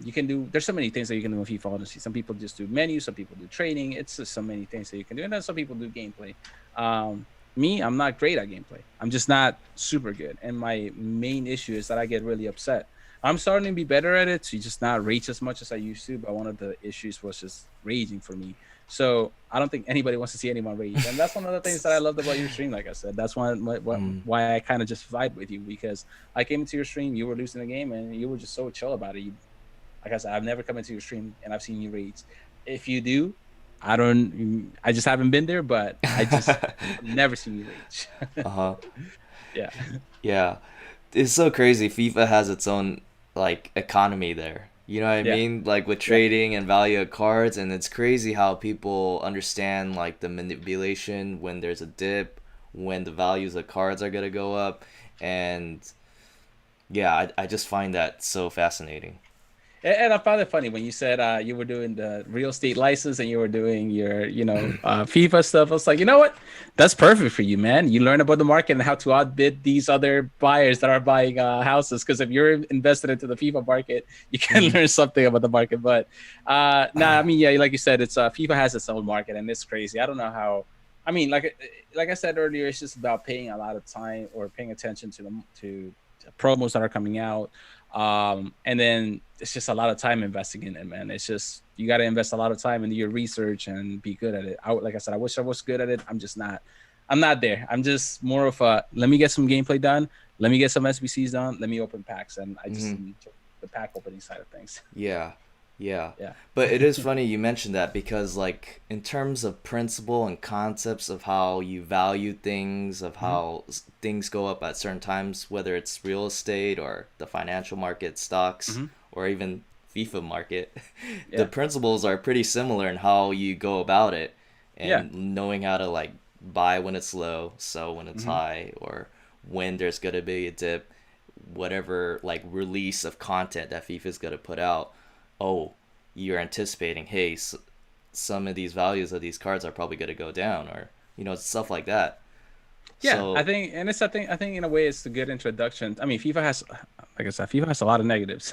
You can do. There's so many things that you can do in FIFA. Honestly, some people just do menus, some people do trading. It's just so many things that you can do, and then some people do gameplay. Me, I'm not great at gameplay. I'm just not super good, and my main issue is that I get really upset. I'm starting to be better at it, to just not rage as much as I used to. But one of the issues was just raging for me. So I don't think anybody wants to see anyone rage, and that's one of the things that I loved about your stream. Like I said, that's Mm. why I kind of just vibe with you, because I came into your stream, you were losing the game, and you were just so chill about it. Like I said, I've never come into your stream and I've seen you rage. If you do, I just haven't been there, but I've never seen you rage. Uh huh. Yeah. Yeah. It's so crazy. FIFA has its own like economy there. You know what I Yeah. mean? Like with Yeah. trading and value of cards, and it's crazy how people understand like the manipulation when there's a dip, when the values of cards are gonna go up, and yeah, I just find that so fascinating. And I found it funny when you said you were doing the real estate license and you were doing your, FIFA stuff. I was like, you know what? That's perfect for you, man. You learn about the market and how to outbid these other buyers that are buying houses. Because if you're invested into the FIFA market, you can Hmm. learn something about the market. But nah, I mean, yeah, like you said, it's FIFA has its own market and it's crazy. I don't know how. I mean, like I said earlier, it's just about paying a lot of time or paying attention to to promos that are coming out, and then it's just a lot of time investing in it, man. It's just you got to invest a lot of time into your research and be good at it. Like I said, I wish I was good at it. I'm just not. I'm not there. I'm just more of a let me get some gameplay done. Let me get some SBCs done. Let me open packs, and I just Hmm. enjoy the pack opening side of things. Yeah, yeah. Yeah. But it is funny you mentioned that because, like, in terms of principle and concepts of how you value things, of Mhm. how things go up at certain times, whether it's real estate or the financial market, stocks, Mhm. or even FIFA market, the Yeah. principles are pretty similar in how you go about it Yeah. and knowing how to, like, buy when it's low, sell when it's Mhm. high, or when there's gonna be a dip, whatever like release of content that FIFA's gonna put out. Oh, you're anticipating, hey, some of these values of these cards are probably gonna go down, or stuff like that. Yeah, I So think, and it's I think in a way it's a good introduction. I mean, FIFA has, like I said, FIFA has a lot of negatives,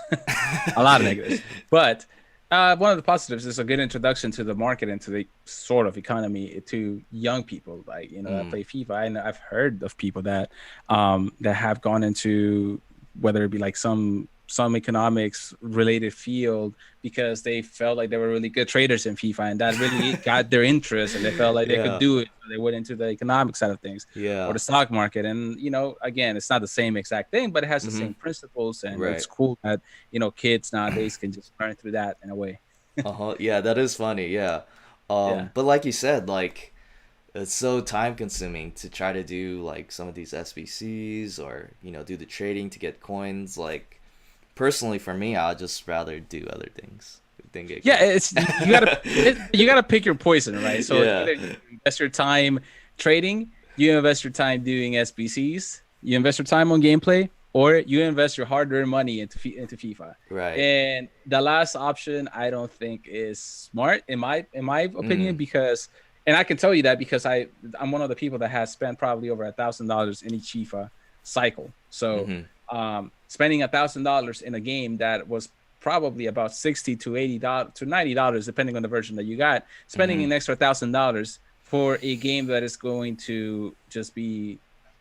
a lot of negatives, but one of the positives is a good introduction to the market and to the sort of economy to young people, like that mm, play FIFA. I know I've heard of people that that have gone into whether it be like some economics related field because they felt like they were really good traders in FIFA and that really got their interest and they felt like they could yeah, do it. So they went into the economic side of things or yeah, the stock market. And, again, it's not the same exact thing, but it has the hmm, same principles. And it's right, cool that, kids nowadays can just learn through that in a way. uh-huh, yeah, that is funny, yeah. Yeah. But like you said, like it's so time consuming to try to do like some of these SBCs or do the trading to get coins. Like personally for me, I'd just rather do other things than get Yeah. coins. It's, you gotta pick your poison, right? So Yeah. either you invest your time trading, you invest your time doing SBCs, you invest your time on gameplay, or you invest your hard-earned money into FIFA. Right. And the last option, I don't think is smart in my opinion, Mm. because, and I can tell you that because I'm one of the people that has spent probably over $1,000 in each FIFA cycle. So Mhm. spending $1,000 in a game that was probably about $60 to $80 to $90, depending on the version that you got, spending Mhm. an extra $1,000 for a game that is going to just be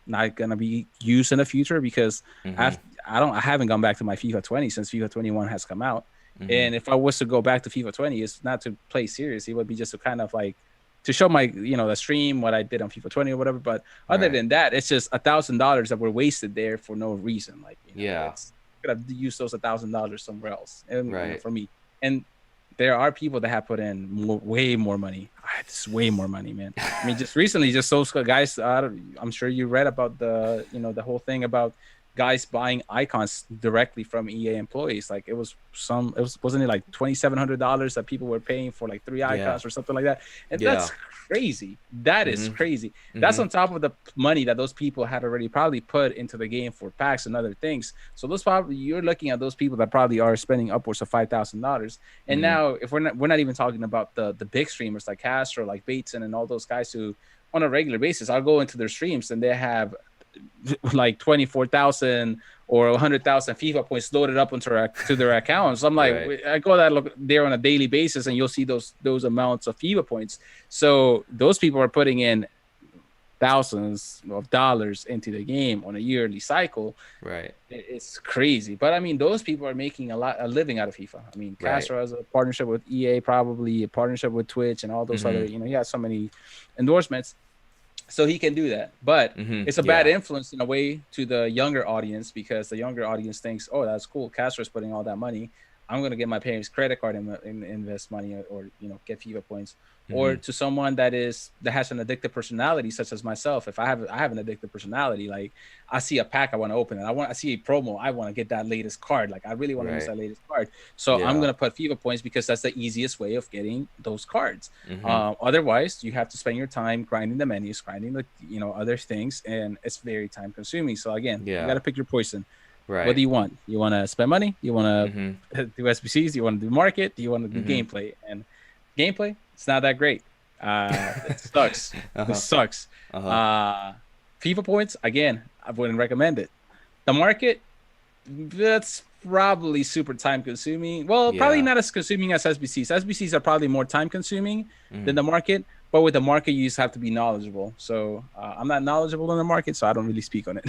not gonna be used in the future because Mhm. I've I haven't gone back to my FIFA 20 since FIFA 21 has come out. Mhm. And if I was to go back to FIFA 20, it's not to play serious. It would be just to kind of like to show my, the stream what I did on FIFA 20 or whatever. But other Right. than that, it's just $1,000 that were wasted there for no reason. Like, Yeah. it's could have used those $1,000 somewhere else. And Right. for me. And there are people that have put in way more money. It's way more money, man. I mean, just recently, just those guys. I'm sure you read about the whole thing about guys buying icons directly from EA employees. Like wasn't it like $2,700 that people were paying for like 3 Yeah. icons or something like that? And Yeah. that's crazy. That is Mhm. crazy. That's Mhm. on top of the money that those people had already probably put into the game for packs and other things. So those probably you're looking at those people that probably are spending upwards of $5,000. And Mhm. now, if we're not even talking about the big streamers like Castro, like Bateson, and all those guys who, on a regular basis, I'll go into their streams and they have like 24,000 or 100,000 FIFA points loaded up to their accounts. I'm like, Right. I go that look there on a daily basis, and you'll see those amounts of FIFA points. So those people are putting in thousands of dollars into the game on a yearly cycle. Right. It's crazy. But I mean, those people are making a living out of FIFA. I mean, Right. Castro has a partnership with EA, probably a partnership with Twitch, and all those other. Mhm. He has so many endorsements, so he can do that. But Mhm. it's a bad Yeah. influence in a way to the younger audience because the younger audience thinks, "Oh, that's cool. Castro's putting all that money. I'm gonna get my parents' credit card and invest money, or get FIFA points, or Mm-hmm. to someone that has an addictive personality, such as myself. If I have an addictive personality, like I see a pack, I want to open it. I see a promo, I want to get that latest card. Like I really want to use Right. that latest card. So I'm Yeah. gonna put FIFA points because that's the easiest way of getting those cards. Mm-hmm. Otherwise, you have to spend your time grinding the menus, grinding the other things, and it's very time consuming. So again, you got Yeah. to pick your poison. What Right. do you want? You want to spend money? You want Mm-hmm. to do SBCs? You want to do market? Do you want to do Mm-hmm. gameplay? And gameplay, it's not that great. It sucks. It Uh-huh. sucks. Uh-huh. Uh, FIFA points, again, I wouldn't recommend it. The market, that's probably super time consuming. Well, probably Yeah. not as consuming as SBCs. SBCs are probably more time consuming than Mm. the market. But with the market, you just have to be knowledgeable. So I'm not knowledgeable in the market, so I don't really speak on it.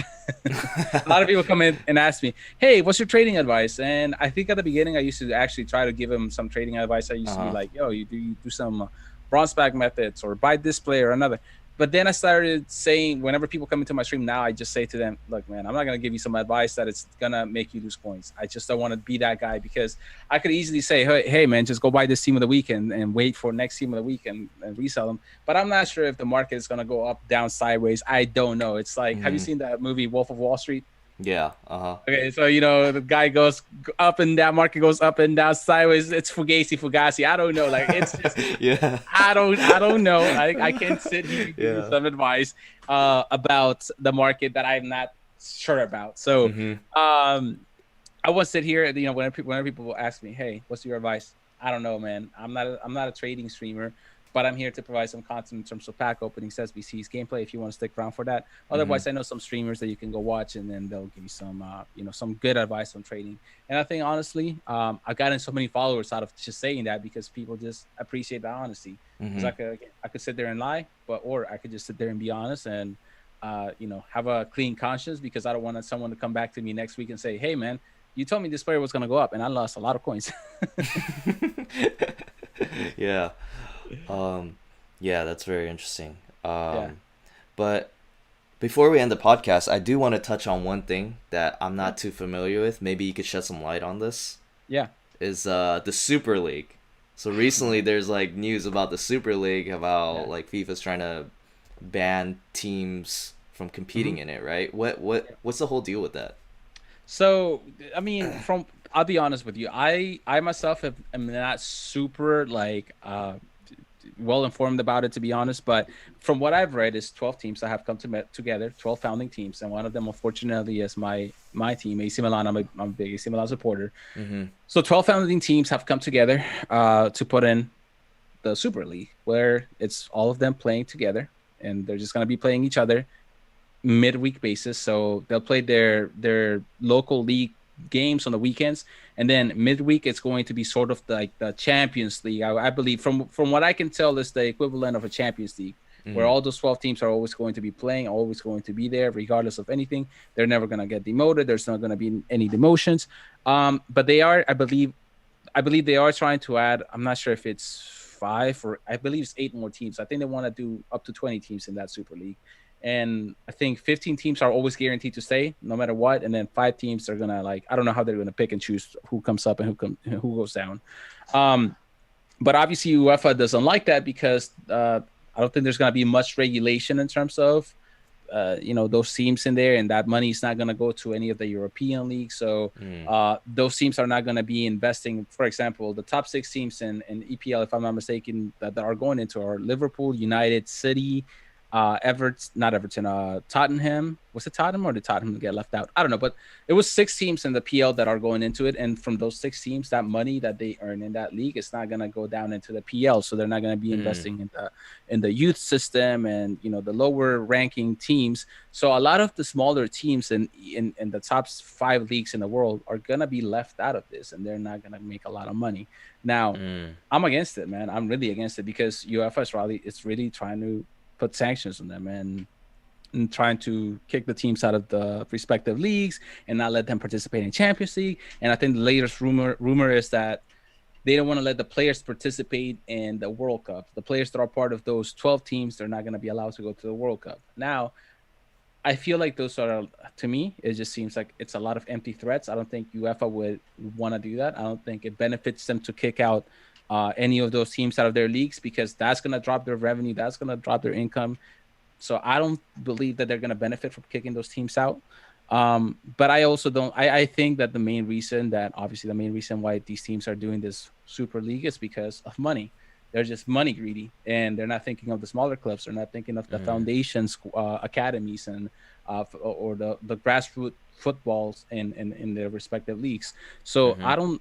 A lot of people come in and ask me, "Hey, what's your trading advice?" And I think at the beginning, I used to actually try to give them some trading advice. I used to be Uh-huh. like, "Yo, you do some bronze pack methods or buy this player or another." But then I started saying, whenever people come into my stream now, I just say to them, "Look, man, I'm not gonna give you some advice that it's gonna make you lose coins. I just don't want to be that guy because I could easily say, hey, man, just go buy this team of the week and wait for next team of the week and resell them. But I'm not sure if the market is gonna go up, down, sideways. I don't know. It's like, have you Mm-hmm. seen that movie Wolf of Wall Street? Yeah. Uh-huh. Okay, so the guy goes up and down, market goes up and down, sideways. It's Fugazi. I don't know. Like it's just Yeah. I don't know. I can't sit here and give you Yeah. some advice about the market that I'm not sure about. So Mm-hmm. I won't sit here. Whenever people ask me, "Hey, what's your advice?" I don't know, man. I'm not a trading streamer, but I'm here to provide some content in terms of pack openings, SBCs, gameplay. If you want to stick around for that. Mm-hmm. Otherwise, I know some streamers that you can go watch, and then they'll give you some some good advice on trading. And I think honestly, I've gotten so many followers out of just saying that because people just appreciate that honesty. Because Mm-hmm. I could sit there and lie, or I could just sit there and be honest and have a clean conscience because I don't want someone to come back to me next week and say, "Hey, man, you told me this player was gonna go up, and I lost a lot of coins." Yeah. Um, yeah, that's very interesting. Yeah, But before we end the podcast, I do want to touch on one thing that I'm yeah, not too familiar with. Maybe you could shed some light on this. yeah. Is the Super League. So recently there's like news about the Super League about Yeah. like FIFA's trying to ban teams from Hmm. competing in it, right? What's the whole deal with that? So, I mean, I'll be honest with you. I myself am not super like well informed about it, to be honest. But from what I've read, is 12 teams that have come together, 12 founding teams, and one of them, unfortunately, is my team, AC Milan. I'm a big AC Milan supporter. Mhm. So 12 founding teams have come together to put in the Super League, where it's all of them playing together, and they're just going to be playing each other midweek basis. So they'll play their local league games on the weekends, and then midweek it's going to be sort of like the Champions League. I believe from what I can tell, is the equivalent of a Champions League, where Mhm. all those 12 teams are always going to be playing, always going to be there, regardless of anything. They're never going to get demoted. There's not going to be any demotions. But they are, I believe they are trying to add. I'm not sure if it's five or I believe it's eight more teams. I think they want to do up to 20 teams in that Super League. And I think 15 teams are always guaranteed to stay no matter what. And then five teams are gonna, like, I don't know how they're gonna pick and choose who comes up and who goes down. Um, but obviously UEFA doesn't like that because I don't think there's gonna be much regulation in terms of those teams in there, and that money is not going to go to any of the European leagues. So Mhm. those teams are not going to be investing. For example, the top six teams in EPL, if I'm not mistaken, that are going into are Liverpool, United, City, not Everton, Tottenham. Was it Tottenham, or did Tottenham get left out? I don't know, but it was six teams in the PL that are going into it, and from those six teams, that money that they earn in that league is not going to go down into the PL. So they're not going to be Mhm. investing in the youth system and the lower ranking teams. So a lot of the smaller teams in the top five leagues in the world are going to be left out of this, and they're not going to make a lot of money. Now, Mhm. I'm against it, man. I'm really against it because UEFA is really trying to put sanctions on them and trying to kick the teams out of the respective leagues and not let them participate in Champions League. And I think the latest rumor is that they don't want to let the players participate in the World Cup. The players that are part of those 12 teams, they're not going to be allowed to go to the World Cup. Now, I feel like those are, to me, it just seems like it's a lot of empty threats. I don't think UEFA would want to do that. I don't think it benefits them to kick out any of those teams out of their leagues, because that's going to drop their revenue, that's going to drop their income. So I don't believe that they're going to benefit from kicking those teams out. But I also don't. I think that the main reason, that obviously the main reason why these teams are doing this Super League is because of money. They're just money greedy, and they're not thinking of the smaller clubs. They're not thinking of the foundations, academies, and or the grassroots footballs in their respective leagues. So Mm-hmm.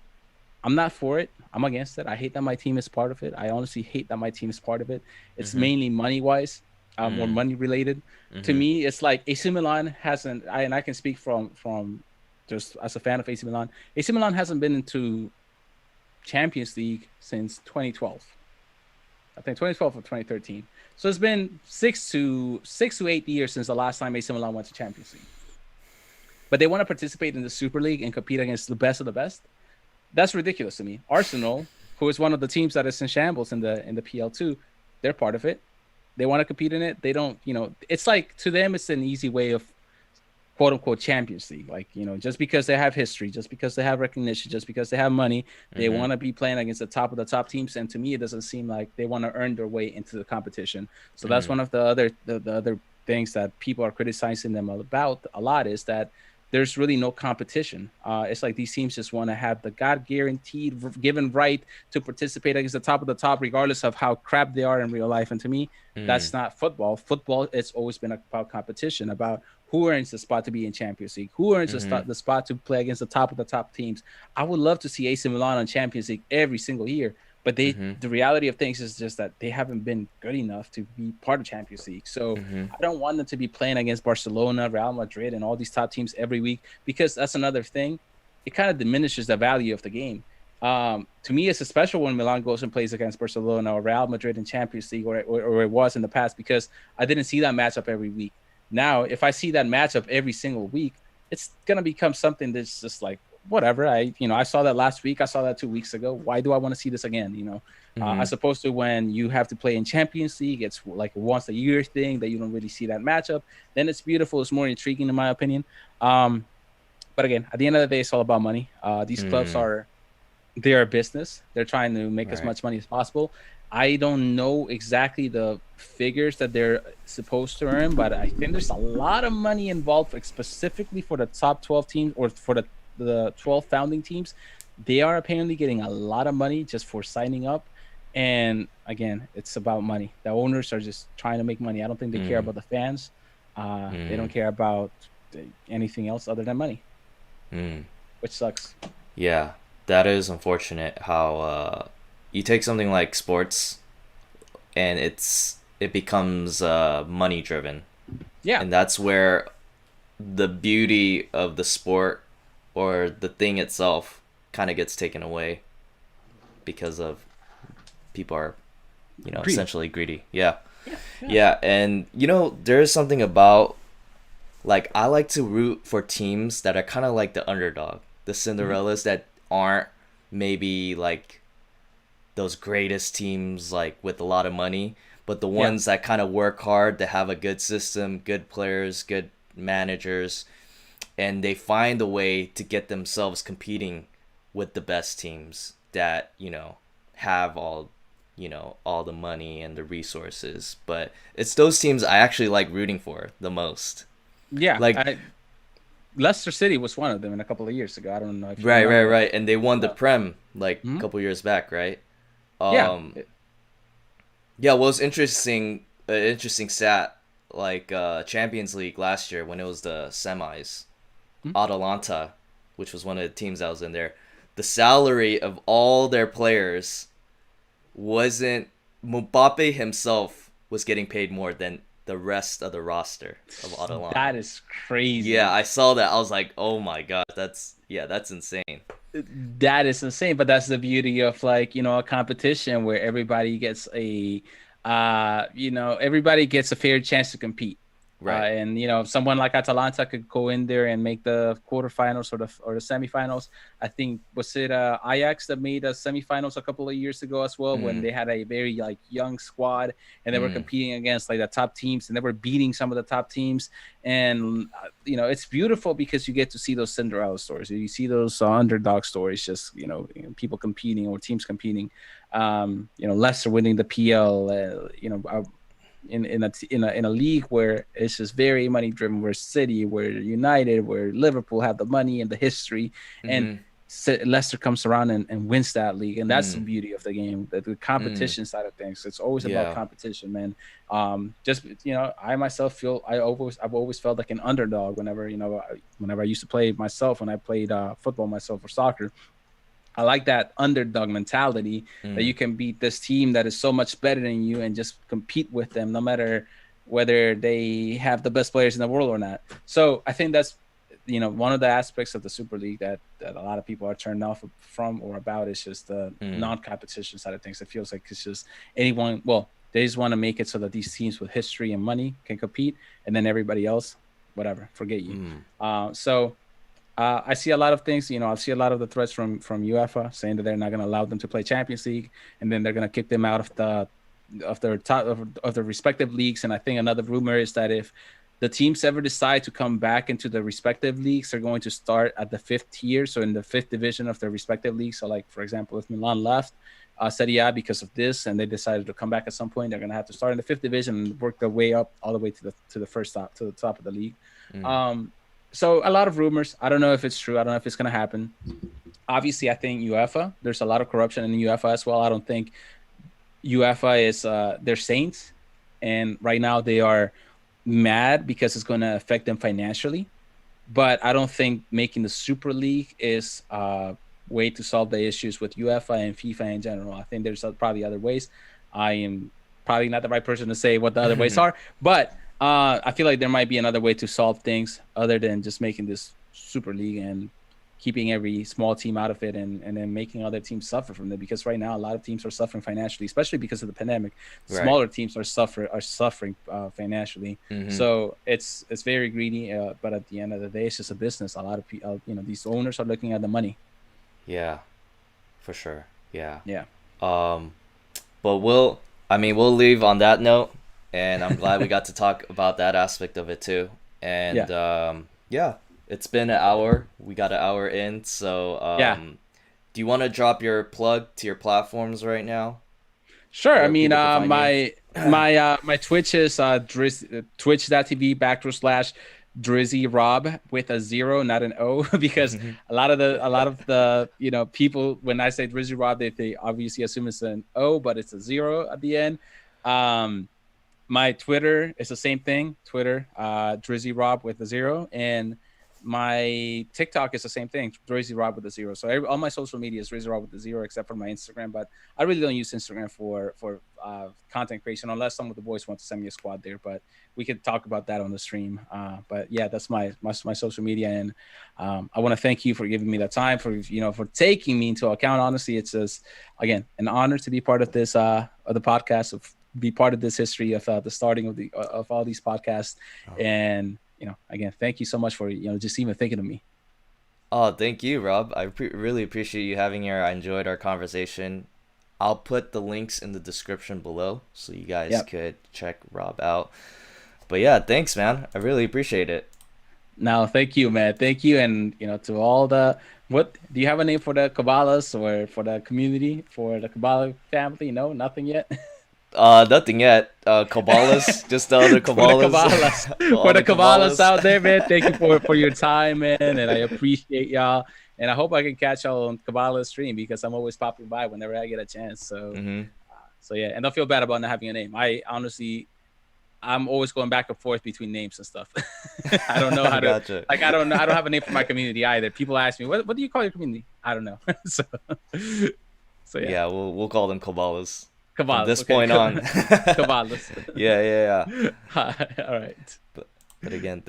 I'm not for it. I'm against it. I hate that my team is part of it. I honestly hate that my team is part of it. It's Mm-hmm. mainly money wise, or money related. To Mm-hmm. me, it's like AC Milan hasn't. And I can speak from just as a fan of AC Milan. AC Milan hasn't been into Champions League since 2012. I think 2012 or 2013. So it's been 6 to 8 years since the last time AC Milan went to Champions League. But they want to participate in the Super League and compete against the best of the best. That's ridiculous to me. Arsenal, who is one of the teams that is in shambles in the PL2, they're part of it. They want to compete in it. They don't, it's like, to them, it's an easy way of quote unquote Champions League. Like, just because they have history, just because they have recognition, just because they have money, they Mm-hmm. want to be playing against the top of the top teams. And to me, it doesn't seem like they want to earn their way into the competition. So that's Mm-hmm. one of the other things that people are criticizing them about a lot, is that there's really no competition. It's like these teams just want to have the God guaranteed given right to participate against the top of the top, regardless of how crap they are in real life. And to me, Mm-hmm. that's not football. Football, it's always been about competition, about who earns the spot to be in Champions League, who earns Mm-hmm. the spot to play against the top of the top teams. I would love to see AC Milan on Champions League every single year, but Mm-hmm. the reality of things is just that they haven't been good enough to be part of Champions League. So Mm-hmm. I don't want them to be playing against Barcelona, Real Madrid, and all these top teams every week, because that's another thing. It kind of diminishes the value of the game. To me, it's a special when Milan goes and plays against Barcelona or Real Madrid in Champions League, or it was in the past, because I didn't see that matchup every week. Now, if I see that matchup every single week, it's gonna become something that's just like, whatever. I saw that last week. I saw that 2 weeks ago. Why do I want to see this again? As opposed to when you have to play in Champions League, it's like a once a year thing that you don't really see that matchup. Then it's beautiful. It's more intriguing, in my opinion. But again, at the end of the day, it's all about money. These clubs Mm-hmm. they're a business. They're trying to make as Right. much money as possible. I don't know exactly the figures that they're supposed to earn, but I think there's a lot of money involved, like specifically for the top 12 teams, or for the 12 founding teams. They are apparently getting a lot of money just for signing up. And again, it's about money. The owners are just trying to make money. I don't think they care Mm-hmm. about the fans. They Mm-hmm. don't care about anything else other than money, Mm. which sucks. Yeah, that is unfortunate how you take something like sports and it becomes money driven, Yeah. and that's where the beauty of the sport or the thing itself kind of gets taken away because of people are, Greedy. essentially greedy. Yeah. Yeah. Yeah. Yeah, and there's something about, like, I like to root for teams that are kind of like the underdog, the Mhm. Cinderellas that aren't maybe like those greatest teams like with a lot of money, but the Yeah. ones that kind of work hard, that have a good system, good players, good managers, and they find a way to get themselves competing with the best teams that, have all the money and the resources. But it's those teams I actually like rooting for the most. Yeah. Like, Leicester City was one of them in a couple of years ago. I don't know if you right, right, remember. right, and they won the Uh, Prem like a mhm. couple years back, right? Yeah. Um, yeah, well, it's interesting. Interesting stat, like Champions League last year when it was the semis. Mhm. Atalanta, which was one of the teams that was in there, the salary of all their players wasn't. Mbappe himself was getting paid more than the rest of the roster of That Atalanta. is Yeah, crazy. I saw that. I was like, oh my god, that's insane. That is insane. But that's the beauty of, like, a competition where everybody gets a fair chance to compete. Right. And someone like Atalanta could go in there and make the quarterfinals or the semifinals. I think was it Ajax that made a semifinals a couple of years ago as well, when Mm. they had a very like young squad and they were Mm. competing against like the top teams and they were beating some of the top teams. And it's beautiful because you get to see those Cinderella stories. You see those underdog stories, just people competing or teams competing. Leicester winning the PL. In a league where it's just very money driven, where City, where United, where Liverpool have the money and the history, and Mm-hmm. Leicester comes around and wins that league, and that's the Mm. beauty of the game, the Mm. competition side of things. It's always about Yeah. competition, man. Just I myself feel I've always felt like an underdog whenever I used to play myself, when I played football myself or soccer. I like that underdog mentality, that Mm. you can beat this team that is so much better than you and just compete with them, no matter whether they have the best players in the world or not. So I think that's one of the aspects of the Super League that a lot of people are turned off from or about, is just the Mm. non-competition side of things. It feels like it's just anyone. Well, they just want to make it so that these teams with history and money can compete, and then everybody else, whatever, forget you. Mm. So I see a lot of things. I see a lot of the threats from UEFA saying that they're not going to allow them to play Champions League, and then they're going to kick them out of their top of their respective leagues. And I think another rumor is that if the teams ever decide to come back into the respective leagues, they're going to start at the fifth tier, so in the fifth division of their respective leagues. So, like for example, if Milan left Serie A because of this, and they decided to come back at some point, they're going to have to start in the fifth division and work their way up all the way to the first top to the top of the league. Mm. So a lot of rumors. I don't know if it's true. I don't know if it's going to happen. Obviously, I think UEFA, there's a lot of corruption in UEFA as well. I don't think UEFA is they're saints, and right now they are mad because it's going to affect them financially. But I don't think making the Super League is a way to solve the issues with UEFA and FIFA in general. I think there's probably other ways. I am probably not the right person to say what the other ways are, but I feel like there might be another way to solve things other than just making this Super League and keeping every small team out of it, and then making other teams suffer from it. Because right now a lot of teams are suffering financially, especially because of the pandemic. Right. Smaller teams are suffering financially. Mm-hmm. So it's very greedy, but at the end of the day, it's just a business. A lot of people, these owners are looking at the money. Yeah, for sure. Yeah. Yeah. Um, but we'll leave on that note, and I'm glad we got to talk about that aspect of it too. And Yeah. yeah, it's been an hour. We got an hour in, so Yeah. do you want to drop your plug to your platforms right now, Sure. I where mean, people can find you? my Twitch is twitch.tv / DRIZZY0B with a 0, not an O, because a lot of the people, when I say DRIZZY0B, they obviously assume it's an O, but it's a 0 at the end. My Twitter is the same thing. Twitter, DRIZZY0B with a 0, and my TikTok is the same thing, DRIZZY0B with a 0. So all my social media is DRIZZY0B with a 0, except for my Instagram. But I really don't use Instagram for content creation, unless some of the boys want to send me a squad there. But we could talk about that on the stream. But yeah, that's my social media, and I want to thank you for giving me the time, for taking me into account. Honestly, it's just, again, an honor to be part of this of the podcast, of be part of this history of the starting of all these podcasts. And again, thank you so much for just even thinking of me. Oh, thank you, Rob. I really appreciate you having here. I enjoyed our conversation. I'll put the links in the description below so you guys Yep. could check Rob out. But yeah, thanks, man. I really appreciate it. Now, thank you, man. Thank you, and to all the, what do you have a name for the Kabbalahs or for the community, for the Kabbalah family? No, nothing yet. Nothing yet. Kabbalahs, just the other For the Kabbalahs. Kabbalahs, For for all the the Kabbalahs Kabbalahs. out there, man. Thank you for your time, man, and I appreciate y'all. And I hope I can catch y'all on Kabbalah stream, because I'm always popping by whenever I get a chance. Mm-hmm. So yeah, and don't feel bad about not having a name. I honestly, I'm always going back and forth between names and stuff. I don't know how to, Gotcha. like, I don't know. I don't have a name for my community either. People ask me, what do you call your community? I don't know. so, so yeah, Yeah, we'll call them Kabbalahs from Kabbalahs. this Okay, point on. Kabbalahs. Yeah, yeah, yeah. All right. But again,